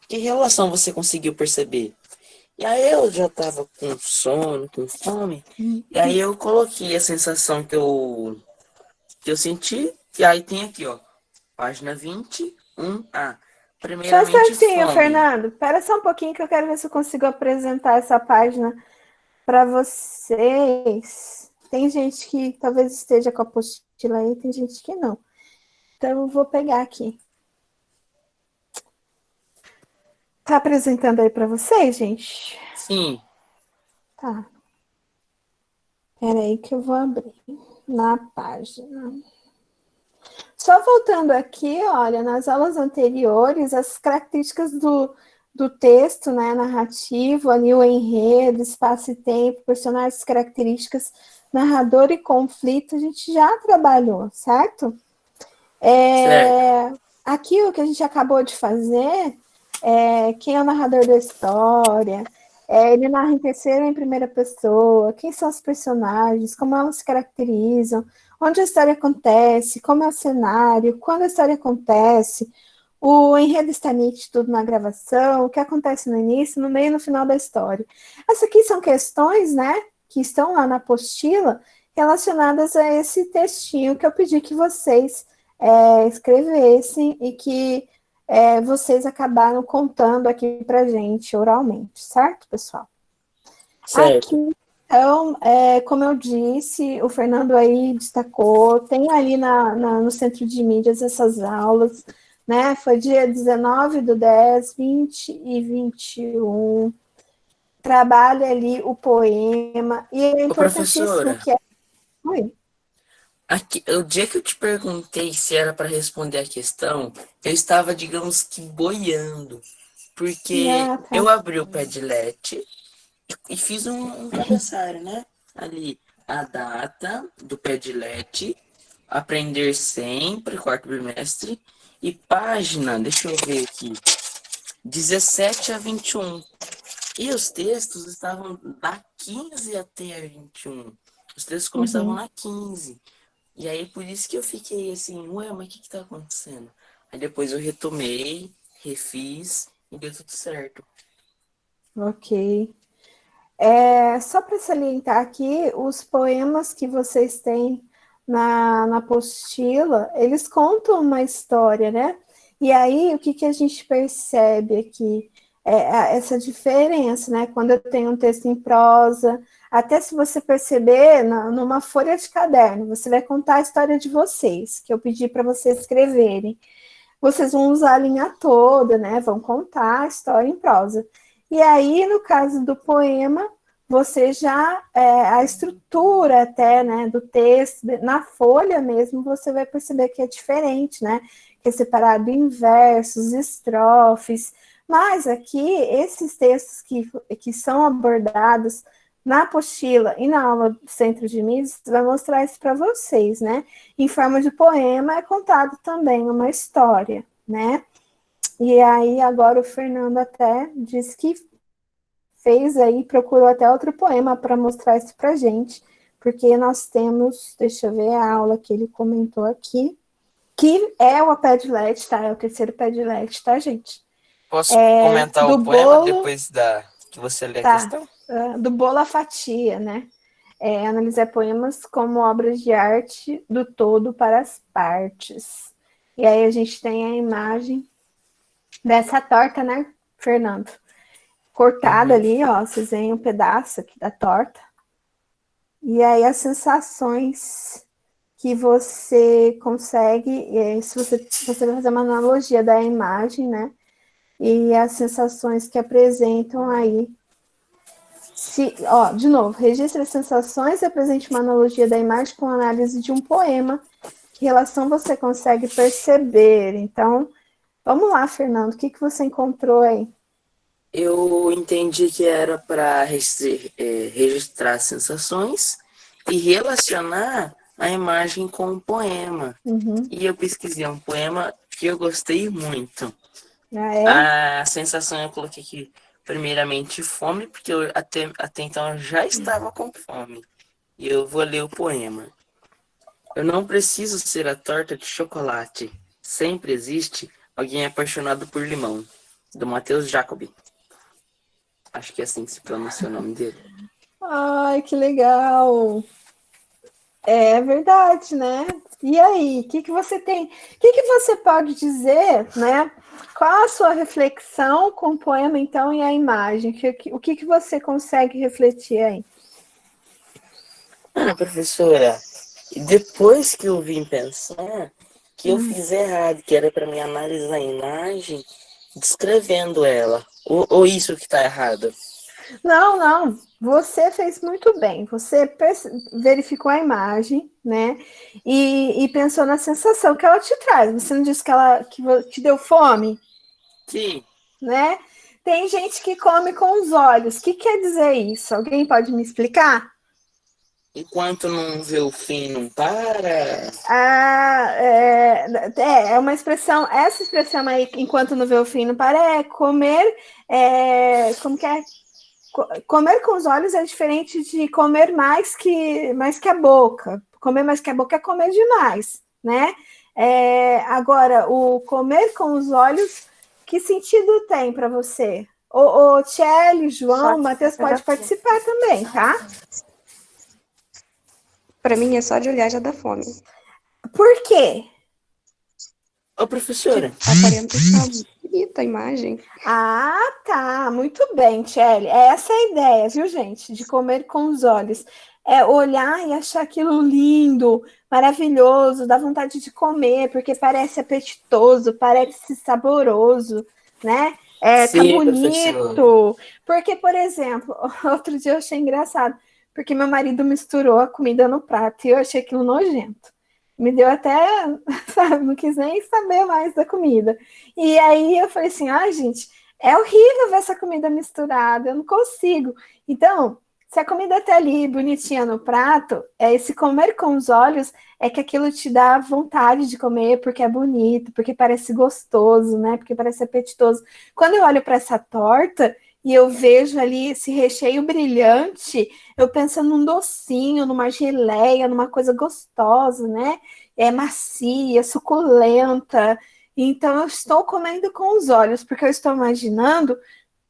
[SPEAKER 4] Que relação você conseguiu perceber? E aí eu já tava com sono, com fome, e aí eu coloquei a sensação que eu senti, e aí tem aqui, ó, página 21A.
[SPEAKER 1] Só um
[SPEAKER 4] Primeiramente,
[SPEAKER 1] instantinho,
[SPEAKER 4] fome.
[SPEAKER 1] Fernando. Espera só um pouquinho que eu quero ver se eu consigo apresentar essa página para vocês. Tem gente que talvez esteja com a apostila aí, tem gente que não. Então, eu vou pegar aqui. Tá apresentando aí para vocês, gente?
[SPEAKER 4] Sim,
[SPEAKER 1] Tá. Espera aí que eu vou abrir na página. Só voltando aqui, olha, nas aulas anteriores, as características do texto, né, narrativo, ali o enredo, espaço e tempo, personagens, características, narrador e conflito, a gente já trabalhou, certo?
[SPEAKER 4] certo.
[SPEAKER 1] Aqui o que a gente acabou de fazer é quem é o narrador da história, ele narra em terceira e em primeira pessoa, quem são os personagens, como elas se caracterizam, onde a história acontece, como é o cenário, quando a história acontece, o enredo está nítido na gravação, o que acontece no início, no meio e no final da história. Essas aqui são questões, né, que estão lá na apostila, relacionadas a esse textinho que eu pedi que vocês escrevessem e que vocês acabaram contando aqui para gente oralmente, certo, pessoal?
[SPEAKER 4] Certo.
[SPEAKER 1] Aqui, então, como eu disse, o Fernando aí destacou, tem ali no centro de mídias essas aulas, né? Foi dia 19/10, 20 e 21. Trabalha ali o poema, e é
[SPEAKER 4] Ô,
[SPEAKER 1] importantíssimo
[SPEAKER 4] professora,
[SPEAKER 1] que Oi.
[SPEAKER 4] aqui, o dia que eu te perguntei se era para responder a questão, eu estava, digamos que, boiando, porque
[SPEAKER 1] Ah,
[SPEAKER 4] eu
[SPEAKER 1] tá.
[SPEAKER 4] abri o Padlet e fiz um cabeçalho, né? Ali, a data do Padlet, aprender sempre, quarto bimestre, e página, deixa eu ver aqui, 17 a 21. E os textos estavam da 15 até a 21. Os textos começavam
[SPEAKER 1] Uhum.
[SPEAKER 4] na 15. E aí, por isso que eu fiquei assim, ué, mas o que tá acontecendo? Aí depois eu retomei, refiz e deu tudo certo.
[SPEAKER 1] Ok. Só para salientar aqui, os poemas que vocês têm na apostila, eles contam uma história, né? E aí, o que a gente percebe aqui? Essa diferença, né? Quando eu tenho um texto em prosa, até se você perceber, numa folha de caderno, você vai contar a história de vocês, que eu pedi para vocês escreverem. Vocês vão usar a linha toda, né? Vão contar a história em prosa. E aí, no caso do poema, você já, a estrutura até, né, do texto, na folha mesmo, você vai perceber que é diferente, né? Que é separado em versos, estrofes. Mas aqui, esses textos que são abordados na apostila e na aula do Centro de Mídias, vai mostrar isso para vocês, né? Em forma de poema é contado também uma história, né? E aí agora o Fernando até disse que fez aí, procurou até outro poema para mostrar isso para gente, porque nós temos, deixa eu ver a aula que ele comentou aqui, que é o Padlet, tá? É o terceiro Padlet, tá, gente?
[SPEAKER 4] Posso comentar o
[SPEAKER 1] Do
[SPEAKER 4] poema
[SPEAKER 1] bolo,
[SPEAKER 4] depois da que você lê a
[SPEAKER 1] tá?
[SPEAKER 4] questão?
[SPEAKER 1] Do bolo à fatia, né? Analisar poemas como obras de arte do todo para as partes. E aí a gente tem a imagem dessa torta, né, Fernando? Cortada
[SPEAKER 4] Uhum.
[SPEAKER 1] ali, ó, vocês veem um pedaço aqui da torta. E aí as sensações que você consegue, se você vai fazer uma analogia da imagem, né? E as sensações que apresentam aí. De novo, registre as sensações e apresente uma analogia da imagem com análise de um poema Que relação você consegue perceber? Então, vamos lá, Fernando, o que você encontrou aí?
[SPEAKER 4] Eu entendi que era para registrar sensações e relacionar a imagem com o poema.
[SPEAKER 1] Uhum.
[SPEAKER 4] E eu pesquisei um poema que eu gostei muito.
[SPEAKER 1] Ah, é?
[SPEAKER 4] A sensação eu coloquei aqui, primeiramente, fome, porque eu até então eu já estava com fome. E eu vou ler o poema. Eu não preciso ser a torta de chocolate. Sempre existe alguém apaixonado por limão. Do Matheus Jacobi. Acho que é assim que se pronuncia o nome dele.
[SPEAKER 1] Ai, que legal! É verdade, né? E aí, o que você tem? O que você pode dizer, né? Qual a sua reflexão com o poema, então, e a imagem? O que você consegue refletir aí?
[SPEAKER 4] Professora, e depois que eu vim pensar que eu fiz errado, que era para mim analisar a imagem descrevendo ela. Ou isso que tá errado.
[SPEAKER 1] Não, não. Você fez muito bem. Você verificou a imagem, né? E pensou na sensação que ela te traz. Você não disse que ela que te deu fome,
[SPEAKER 4] Sim.
[SPEAKER 1] né? Tem gente que come com os olhos. O que quer dizer isso? Alguém pode me explicar?
[SPEAKER 4] Enquanto não vê o fim, não para.
[SPEAKER 1] Ah, é uma expressão, essa expressão aí, enquanto não vê o fim, não para, é comer, como que é? Comer com os olhos é diferente de comer mais que a boca. Comer mais que a boca é comer demais, né? Agora, o comer com os olhos, que sentido tem para você? O Tchelle, João, Matheus pode participar também, tá?
[SPEAKER 3] Para mim é só de olhar já dá fome.
[SPEAKER 1] Por quê?
[SPEAKER 4] Ô, professora.
[SPEAKER 3] Aparenta estar bonita a imagem.
[SPEAKER 1] Ah, tá. Muito bem, Tchelle. Essa é a ideia, viu, gente? De comer com os olhos. É olhar e achar aquilo lindo, maravilhoso, dá vontade de comer, porque parece apetitoso, parece saboroso, né? Tá
[SPEAKER 4] Sim, professora.
[SPEAKER 1] bonito. Porque, por exemplo, outro dia eu achei engraçado, porque meu marido misturou a comida no prato e eu achei aquilo nojento. Me deu até, sabe, não quis nem saber mais da comida. E aí eu falei assim, gente, é horrível ver essa comida misturada, eu não consigo. Então, se a comida tá ali bonitinha no prato, esse comer com os olhos é que aquilo te dá vontade de comer porque é bonito, porque parece gostoso, né? Porque parece apetitoso. Quando eu olho para essa torta e eu vejo ali esse recheio brilhante, eu penso num docinho, numa geleia, numa coisa gostosa, né? É macia, suculenta. Então, eu estou comendo com os olhos, porque eu estou imaginando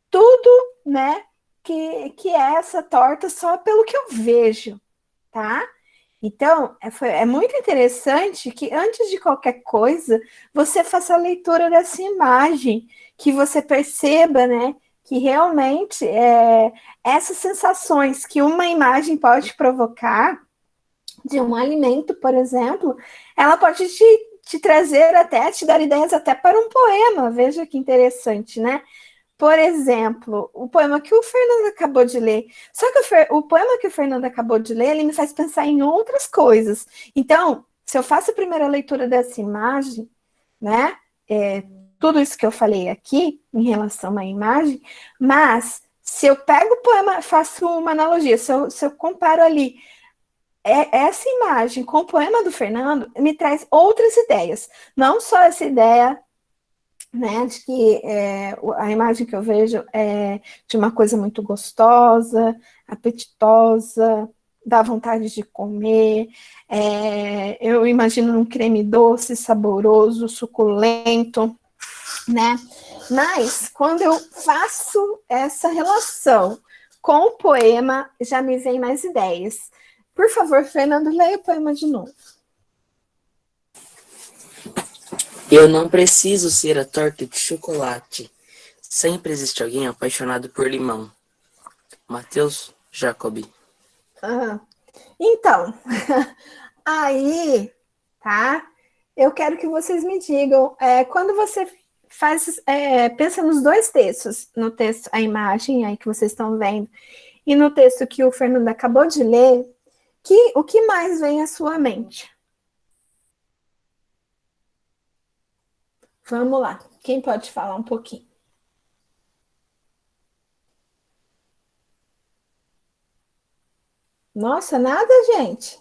[SPEAKER 1] tudo, né, que é essa torta só pelo que eu vejo, tá? Então, é muito interessante que antes de qualquer coisa, você faça a leitura dessa imagem, que você perceba, né, que realmente essas sensações que uma imagem pode provocar, de um alimento, por exemplo, ela pode te trazer até, te dar ideias até para um poema. Veja que interessante, né? Por exemplo, o poema que o Fernando acabou de ler. Só que o poema que o Fernando acabou de ler, ele me faz pensar em outras coisas. Então, se eu faço a primeira leitura dessa imagem, né? Tudo isso que eu falei aqui em relação à imagem, mas se eu pego o poema, faço uma analogia, se eu comparo ali essa imagem com o poema do Fernando, me traz outras ideias. Não só essa ideia, né, de que a imagem que eu vejo é de uma coisa muito gostosa, apetitosa, dá vontade de comer. Eu imagino um creme doce, saboroso, suculento, né? Mas quando eu faço essa relação com o poema, já me vem mais ideias. Por favor, Fernando, leia o poema de novo.
[SPEAKER 4] Eu não preciso ser a torta de chocolate. Sempre existe alguém apaixonado por limão. Matheus Jacobi.
[SPEAKER 1] Então, aí, tá? Eu quero que vocês me digam, quando você pensa nos dois textos, no texto, a imagem aí que vocês estão vendo, e no texto que o Fernando acabou de ler, o que mais vem à sua mente? Vamos lá. Quem pode falar um pouquinho? Nossa, nada, gente.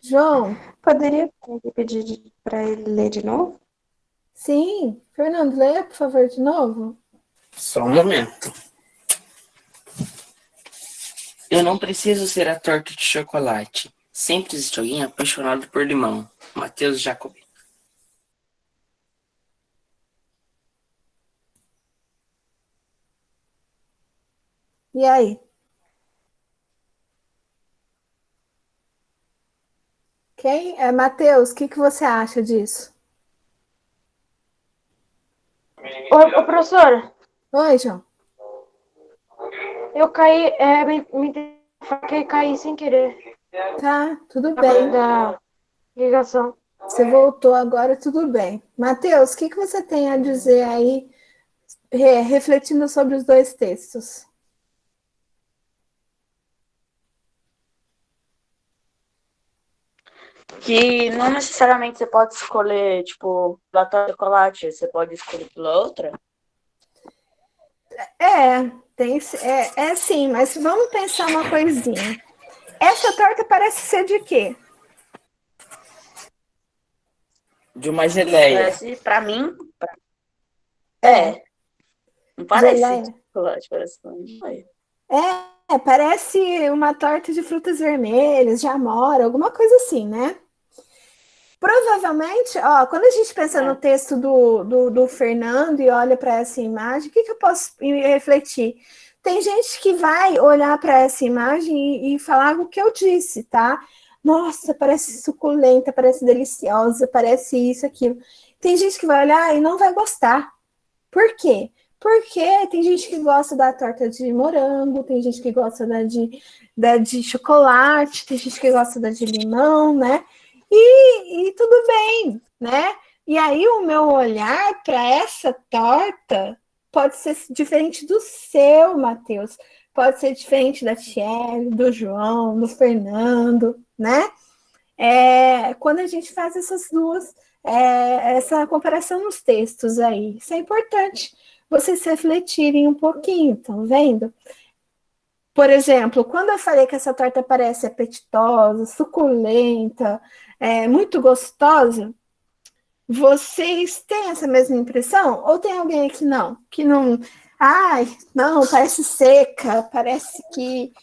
[SPEAKER 1] João,
[SPEAKER 3] Poderia pedir para ele ler de novo?
[SPEAKER 1] sim. Fernando, leia, por favor, de novo.
[SPEAKER 4] Só um momento. Eu não preciso ser a torta de chocolate. Sempre existe alguém apaixonado por limão. Matheus Jacobi.
[SPEAKER 1] E aí? Quem? Matheus, o que você acha disso?
[SPEAKER 5] Ô, professora,
[SPEAKER 1] Oi, João.
[SPEAKER 5] eu caí, caí sem querer
[SPEAKER 1] Tá, tudo bem.
[SPEAKER 5] da ligação.
[SPEAKER 1] Você voltou agora, tudo bem. Matheus, o que você tem a dizer aí, refletindo sobre os dois textos?
[SPEAKER 2] Que não necessariamente você pode escolher, tipo, pela torta de chocolate, você pode escolher pela outra.
[SPEAKER 1] É sim, mas vamos pensar uma coisinha. Essa torta parece ser de quê?
[SPEAKER 4] De uma geleia.
[SPEAKER 2] Parece, pra mim, não parece
[SPEAKER 1] Geleia.
[SPEAKER 2] chocolate, parece uma geleia.
[SPEAKER 1] Parece uma torta de frutas vermelhas, de amora, alguma coisa assim, né? Provavelmente, ó, quando a gente pensa no texto do Fernando e olha para essa imagem, o que eu posso refletir? Tem gente que vai olhar para essa imagem e falar o que eu disse, tá? Nossa, parece suculenta, parece deliciosa, parece isso, aquilo. Tem gente que vai olhar e não vai gostar. Por quê? Porque tem gente que gosta da torta de morango, tem gente que gosta da de chocolate, tem gente que gosta da de limão, né? E tudo bem, né? E aí o meu olhar para essa torta pode ser diferente do seu, Matheus. Pode ser diferente da Tiele, do João, do Fernando, né? Quando a gente faz essas duas, essa comparação nos textos aí, isso é importante. Vocês refletirem um pouquinho, estão vendo? Por exemplo, quando eu falei que essa torta parece apetitosa, suculenta, muito gostosa, vocês têm essa mesma impressão? Ou tem alguém aqui que não, ai, não, parece seca, parece que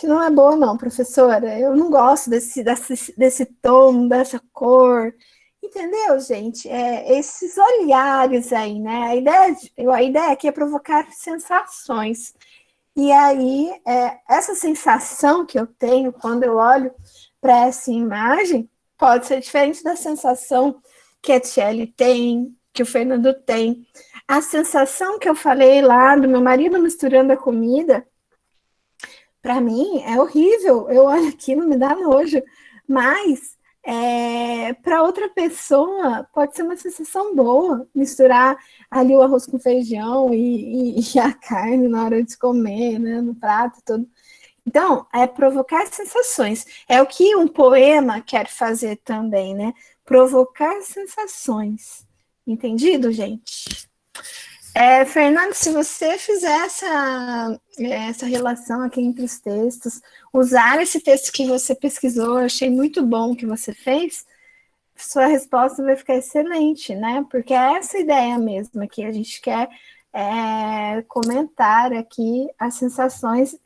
[SPEAKER 1] não é boa não, professora. Eu não gosto desse tom, dessa cor. Entendeu, gente? Esses olhares aí, né? A ideia aqui é provocar sensações. E aí, essa sensação que eu tenho quando eu olho para essa imagem pode ser diferente da sensação que a Tiele tem, que o Fernando tem. A sensação que eu falei lá do meu marido misturando a comida, para mim é horrível. Eu olho aquilo, me dá nojo. Mas para outra pessoa pode ser uma sensação boa misturar ali o arroz com feijão e a carne na hora de comer, né, no prato todo. Então, é provocar sensações. É o que um poema quer fazer também, né? Provocar sensações. Entendido, gente? Fernando, se você fizer essa relação aqui entre os textos, usar esse texto que você pesquisou, eu achei muito bom que você fez, sua resposta vai ficar excelente, né? Porque é essa ideia mesmo que a gente quer comentar aqui as sensações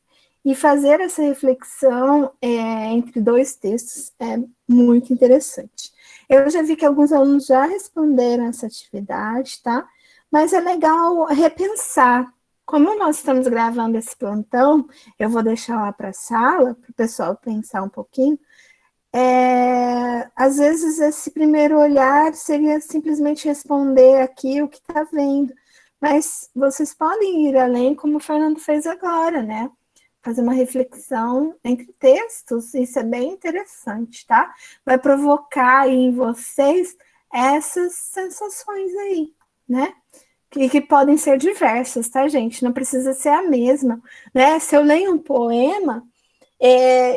[SPEAKER 1] e fazer essa reflexão entre dois textos é muito interessante. Eu já vi que alguns alunos já responderam essa atividade, tá? Mas é legal repensar. Como nós estamos gravando esse plantão, eu vou deixar lá para a sala, para o pessoal pensar um pouquinho. Às vezes, esse primeiro olhar seria simplesmente responder aqui o que está vendo. Mas vocês podem ir além, como o Fernando fez agora, né? Fazer uma reflexão entre textos, isso é bem interessante, tá? Vai provocar aí em vocês essas sensações aí, né? Que podem ser diversas, tá, gente? Não precisa ser a mesma, né? Se eu leio um poema,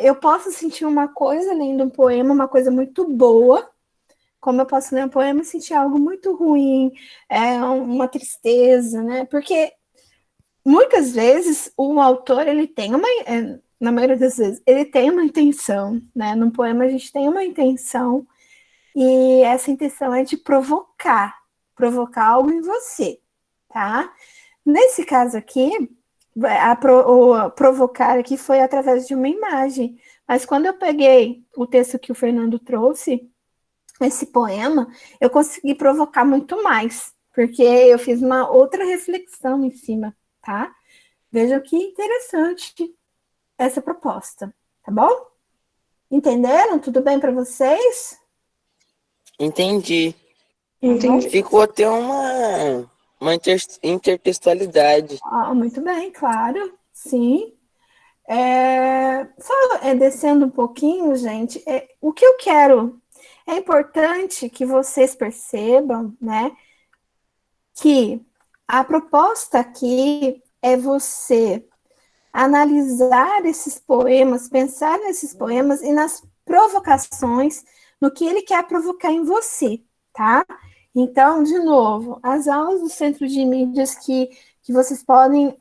[SPEAKER 1] eu posso sentir uma coisa lendo um poema, uma coisa muito boa, como eu posso ler um poema e sentir algo muito ruim, uma tristeza, né? Porque muitas vezes o autor, ele tem na maioria das vezes, ele tem uma intenção, né? No poema a gente tem uma intenção, e essa intenção é de provocar algo em você, tá? Nesse caso aqui, o provocar aqui foi através de uma imagem, mas quando eu peguei o texto que o Fernando trouxe, esse poema, eu consegui provocar muito mais, porque eu fiz uma outra reflexão em cima, tá? Vejam que interessante essa proposta, tá bom? Entenderam? Tudo bem para vocês?
[SPEAKER 4] Entendi.
[SPEAKER 3] Entendi.
[SPEAKER 4] Ficou até uma intertextualidade.
[SPEAKER 1] Muito bem, claro, sim. Só descendo um pouquinho, gente, o que eu quero, é importante que vocês percebam, né, que a proposta aqui é você analisar esses poemas, pensar nesses poemas e nas provocações, no que ele quer provocar em você, tá? Então, de novo, as aulas do Centro de Mídias que vocês podem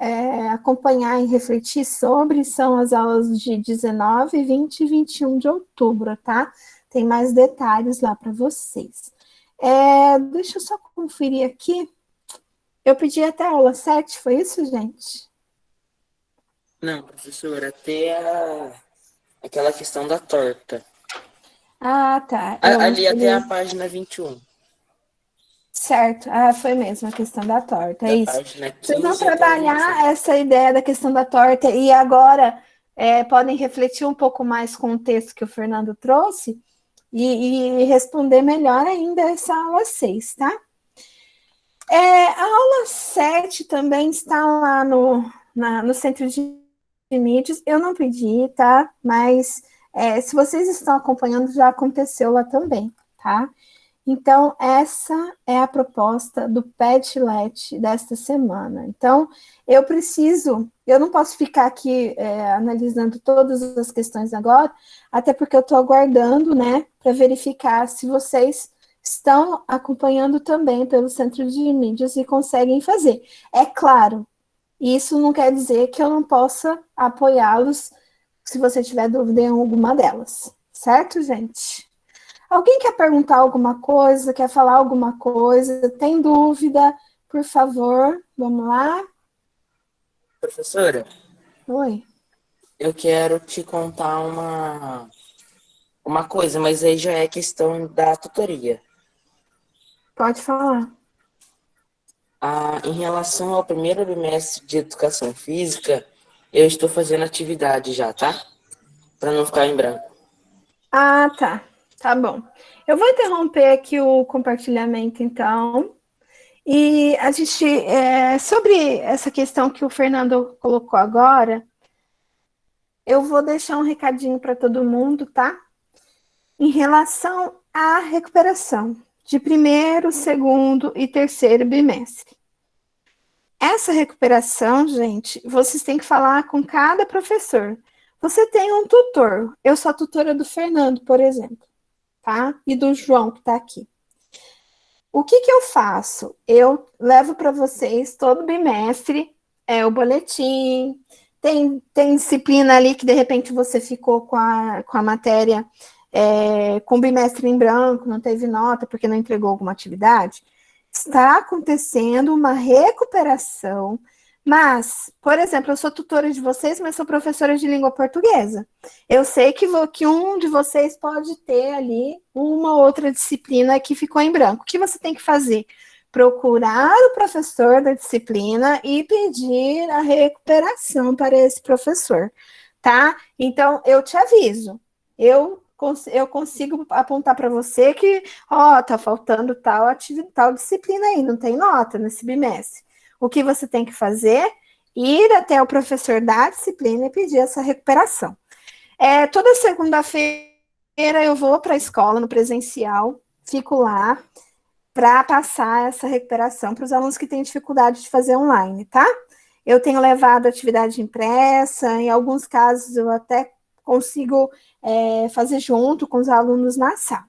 [SPEAKER 1] acompanhar e refletir sobre são as aulas de 19, 20 e 21 de outubro, tá? Tem mais detalhes lá para vocês. Deixa eu só conferir aqui. Eu pedi até a aula 7, foi isso, gente?
[SPEAKER 4] Não, professora, até aquela questão da torta.
[SPEAKER 1] Ah, tá.
[SPEAKER 4] Ali até a página 21.
[SPEAKER 1] Certo, foi mesmo a questão da torta, é
[SPEAKER 4] Da
[SPEAKER 1] isso.
[SPEAKER 4] página
[SPEAKER 1] Vocês vão
[SPEAKER 4] 15 até a 21.
[SPEAKER 1] trabalhar essa ideia da questão da torta e agora podem refletir um pouco mais com o texto que o Fernando trouxe e responder melhor ainda essa aula 6, tá? A aula 7 também está lá no Centro de Mídias. Eu não pedi, tá? Mas se vocês estão acompanhando, já aconteceu lá também, tá? Então, essa é a proposta do Padlet desta semana. Então, eu não posso ficar aqui analisando todas as questões agora, até porque eu estou aguardando, né, para verificar se vocês estão acompanhando também pelo Centro de Mídias e conseguem fazer. É claro, isso não quer dizer que eu não possa apoiá-los se você tiver dúvida em alguma delas, certo, gente? Alguém quer perguntar alguma coisa, quer falar alguma coisa, tem dúvida? Por favor, vamos lá.
[SPEAKER 4] Professora,
[SPEAKER 1] Oi.
[SPEAKER 4] eu quero te contar uma coisa, mas aí já é questão da tutoria.
[SPEAKER 1] Pode falar.
[SPEAKER 4] Em relação ao primeiro bimestre de educação física, eu estou fazendo atividade já, tá? Para não ficar em branco.
[SPEAKER 1] Ah, tá. Tá bom. Eu vou interromper aqui o compartilhamento, então. E a gente, sobre essa questão que o Fernando colocou agora, eu vou deixar um recadinho para todo mundo, tá? Em relação à recuperação de primeiro, segundo e terceiro bimestre. Essa recuperação, gente, vocês têm que falar com cada professor. Você tem um tutor. Eu sou a tutora do Fernando, por exemplo, tá? E do João, que está aqui. O que eu faço? Eu levo para vocês todo bimestre o boletim. Tem disciplina ali que de repente você ficou com a matéria com o bimestre em branco, não teve nota porque não entregou alguma atividade. Está acontecendo uma recuperação, mas, por exemplo, eu sou tutora de vocês, mas sou professora de língua portuguesa. Eu sei que um de vocês pode ter ali uma outra disciplina que ficou em branco. O que você tem que fazer? Procurar o professor da disciplina e pedir a recuperação para esse professor, tá? Então, eu te aviso, eu consigo apontar para você que, tá faltando tal disciplina aí, não tem nota nesse bimestre. O que você tem que fazer? Ir até o professor da disciplina e pedir essa recuperação. Toda segunda-feira eu vou para a escola no presencial, fico lá para passar essa recuperação para os alunos que têm dificuldade de fazer online, tá? Eu tenho levado atividade impressa, em alguns casos eu até consigo fazer junto com os alunos na sala.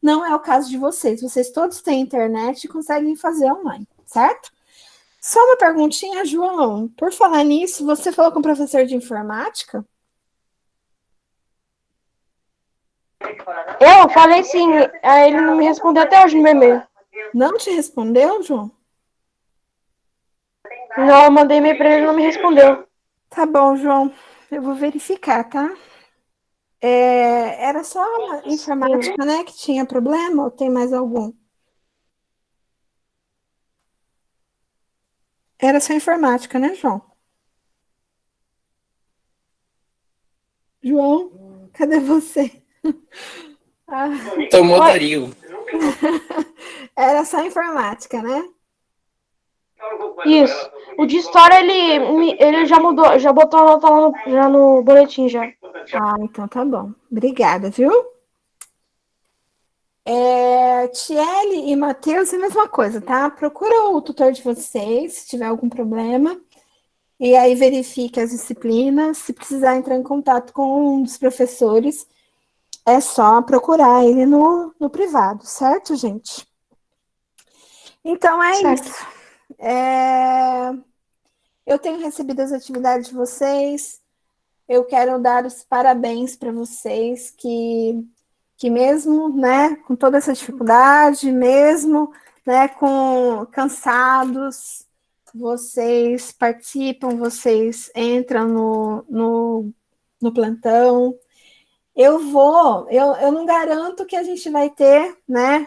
[SPEAKER 1] não é o caso de vocês. Vocês todos têm internet e conseguem fazer online, certo? Só uma perguntinha, João. Por falar nisso, você falou com o professor de informática?
[SPEAKER 5] Eu falei sim, aí ele não me respondeu até hoje no meu e-mail.
[SPEAKER 1] Não te respondeu, João?
[SPEAKER 5] Não, eu mandei e-mail pra ele e não me respondeu.
[SPEAKER 1] Tá bom, João. Eu vou verificar, tá? Era só a informática, né, que tinha problema ou tem mais algum? Era só informática, né, João? João, cadê você? Ah,
[SPEAKER 4] Tomou Dario.
[SPEAKER 1] era só informática, né?
[SPEAKER 5] Isso. O de história, ele já mudou, já botou a nota lá já no boletim já.
[SPEAKER 1] Ah, então tá bom. Obrigada, viu? Tiele e Matheus, é a mesma coisa, tá? Procura o tutor de vocês, se tiver algum problema. E aí verifique as disciplinas. Se precisar entrar em contato com um dos professores, é só procurar ele no privado, certo, gente? Então é
[SPEAKER 5] Certo.
[SPEAKER 1] isso. Eu tenho recebido as atividades de vocês. Eu quero dar os parabéns para vocês que mesmo, né, com toda essa dificuldade, mesmo, né, com cansados, vocês participam, vocês entram no plantão. Eu não garanto que a gente vai ter, né?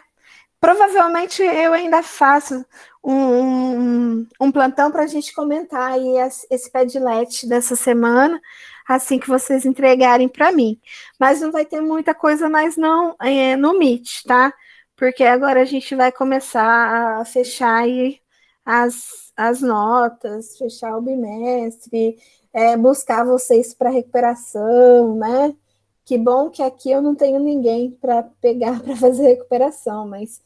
[SPEAKER 1] Provavelmente eu ainda faço um plantão para a gente comentar aí esse Padlet dessa semana, assim que vocês entregarem para mim. Mas não vai ter muita coisa mais não no Meet, tá? Porque agora a gente vai começar a fechar aí as notas, fechar o bimestre, buscar vocês para recuperação, né? Que bom que aqui eu não tenho ninguém para pegar para fazer recuperação, mas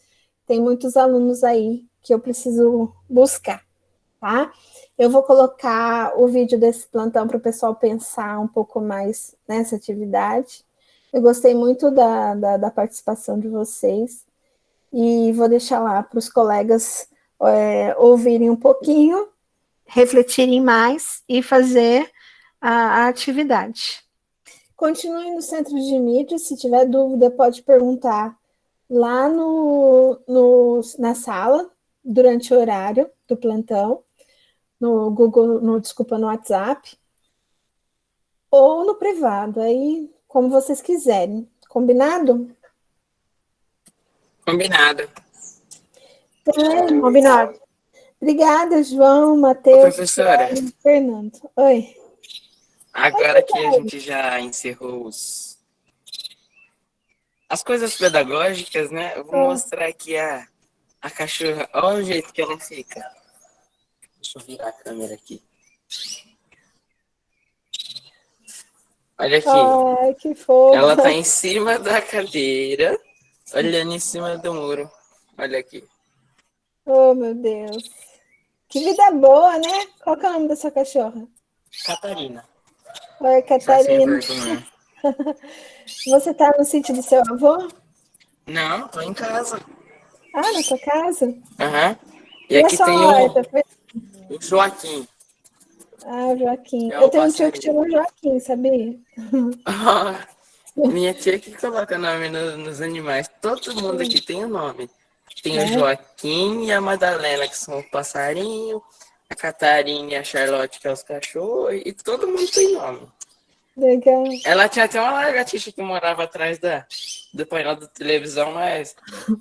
[SPEAKER 1] tem muitos alunos aí que eu preciso buscar, tá? Eu vou colocar o vídeo desse plantão para o pessoal pensar um pouco mais nessa atividade. Eu gostei muito da participação de vocês e vou deixar lá para os colegas ouvirem um pouquinho, refletirem mais e fazer a atividade. Continue no centro de mídia, se tiver dúvida pode perguntar lá na sala, durante o horário do plantão, no Google, no WhatsApp, ou no privado, aí como vocês quiserem. Combinado?
[SPEAKER 4] Combinado.
[SPEAKER 1] Então,
[SPEAKER 5] Combinado.
[SPEAKER 1] obrigada, João,
[SPEAKER 4] Ô,
[SPEAKER 1] Matheus,
[SPEAKER 4] professora,
[SPEAKER 1] Fernando. Oi.
[SPEAKER 4] agora que a gente já encerrou as coisas pedagógicas, né? Eu vou mostrar aqui a cachorra. Olha o jeito que ela fica. Deixa eu virar a câmera aqui. Olha aqui.
[SPEAKER 1] Ai, que fofa.
[SPEAKER 4] Ela tá em cima da cadeira, olhando em cima do muro. Olha aqui.
[SPEAKER 1] Oh, meu Deus. Que vida boa, né? Qual que é o nome da sua cachorra?
[SPEAKER 4] Catarina.
[SPEAKER 1] Oi,
[SPEAKER 4] Tá sem
[SPEAKER 1] Catarina.
[SPEAKER 4] vergonha.
[SPEAKER 1] Você tá no sítio do seu avô?
[SPEAKER 4] Não, tô em casa.
[SPEAKER 1] Ah, na sua casa?
[SPEAKER 4] Aham. E
[SPEAKER 1] E a
[SPEAKER 4] aqui
[SPEAKER 1] sua
[SPEAKER 4] tem
[SPEAKER 1] horta?
[SPEAKER 4] o Joaquim.
[SPEAKER 1] Ah, Joaquim.
[SPEAKER 4] É o
[SPEAKER 1] Eu tenho um tio que
[SPEAKER 4] passarinho.
[SPEAKER 1] chama Joaquim, sabia?
[SPEAKER 4] Minha tia que coloca nome nos animais. Todo mundo aqui tem o nome. Tem o
[SPEAKER 1] É?
[SPEAKER 4] Joaquim e a Madalena, que são o passarinho. A Catarina e a Charlotte, que é os cachorros. E todo mundo tem nome.
[SPEAKER 1] Legal.
[SPEAKER 4] Ela tinha até uma lagartixa que morava atrás do painel da televisão, mas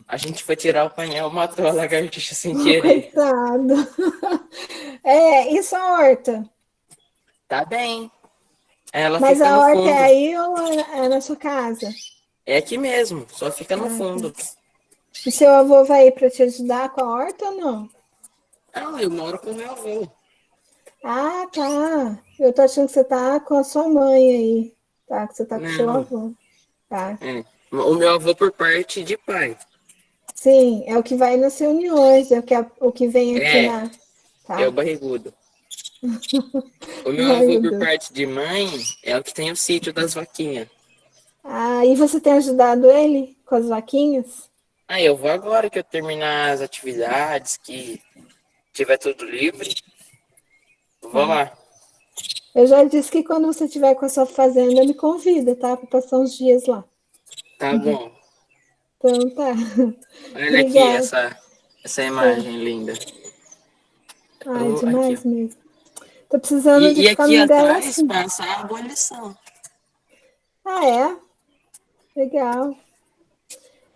[SPEAKER 4] a gente foi tirar o painel, matou a lagartixa sem querer.
[SPEAKER 1] Coitado. E sua horta?
[SPEAKER 4] Tá bem. Ela
[SPEAKER 1] Mas
[SPEAKER 4] fica
[SPEAKER 1] a
[SPEAKER 4] no
[SPEAKER 1] horta
[SPEAKER 4] fundo.
[SPEAKER 1] é aí ou é na sua casa?
[SPEAKER 4] É aqui mesmo, só fica no fundo.
[SPEAKER 1] E seu avô vai ir para te ajudar com a horta ou não?
[SPEAKER 4] Não, eu moro com meu avô.
[SPEAKER 1] Ah, tá. Eu tô achando que você tá com a sua mãe aí. Tá, que você tá com o seu
[SPEAKER 4] Não.
[SPEAKER 1] avô. Tá.
[SPEAKER 4] É. O meu avô por parte de pai.
[SPEAKER 1] Sim, é o que vai nas reuniões, o que vem aqui
[SPEAKER 4] É.
[SPEAKER 1] na. Tá.
[SPEAKER 4] É o barrigudo. O meu
[SPEAKER 1] Ai,
[SPEAKER 4] avô
[SPEAKER 1] meu
[SPEAKER 4] por
[SPEAKER 1] Deus.
[SPEAKER 4] parte de mãe é o que tem o sítio das vaquinhas.
[SPEAKER 1] Ah, e você tem ajudado ele com as vaquinhas?
[SPEAKER 4] Aí eu vou agora que eu terminar as atividades, que tiver tudo livre. Vou lá.
[SPEAKER 1] Eu já disse que quando você estiver com a sua fazenda, me convida, tá? Para passar uns dias lá.
[SPEAKER 4] Tá bom.
[SPEAKER 1] Então tá.
[SPEAKER 4] Olha aqui
[SPEAKER 1] Obrigada.
[SPEAKER 4] essa imagem linda.
[SPEAKER 1] Ai,
[SPEAKER 4] Aqui,
[SPEAKER 1] demais
[SPEAKER 4] ó.
[SPEAKER 1] mesmo. Tô precisando de
[SPEAKER 4] E
[SPEAKER 1] ficar
[SPEAKER 4] aqui
[SPEAKER 1] num lugar
[SPEAKER 4] atrás
[SPEAKER 1] assim.
[SPEAKER 4] passa a abolição.
[SPEAKER 1] Ah, é? Legal.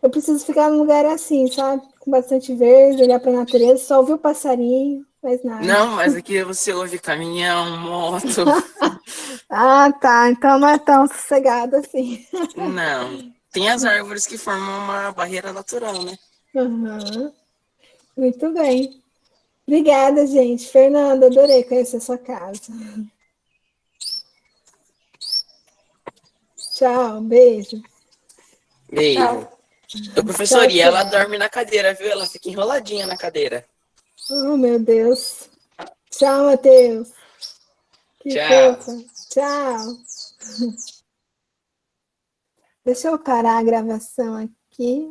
[SPEAKER 1] Eu preciso ficar num lugar assim, sabe? Com bastante verde, olhar para a natureza, só ouvir o passarinho, mais nada.
[SPEAKER 4] Não, mas aqui você ouve caminhão, moto.
[SPEAKER 1] Ah, tá. Então não é tão sossegado assim.
[SPEAKER 4] Não. Tem as árvores que formam uma barreira natural, né?
[SPEAKER 1] Uhum. Muito bem. Obrigada, gente. Fernanda, adorei conhecer sua casa. Tchau, beijo.
[SPEAKER 4] Beijo. Ô, professor,
[SPEAKER 1] Tchau,
[SPEAKER 4] e ela
[SPEAKER 1] tchau.
[SPEAKER 4] dorme na cadeira, viu? Ela fica enroladinha na cadeira.
[SPEAKER 1] Oh, meu Deus. Tchau, Matheus. Que
[SPEAKER 4] Tchau.
[SPEAKER 1] fofa. Tchau. Deixa eu parar a gravação aqui.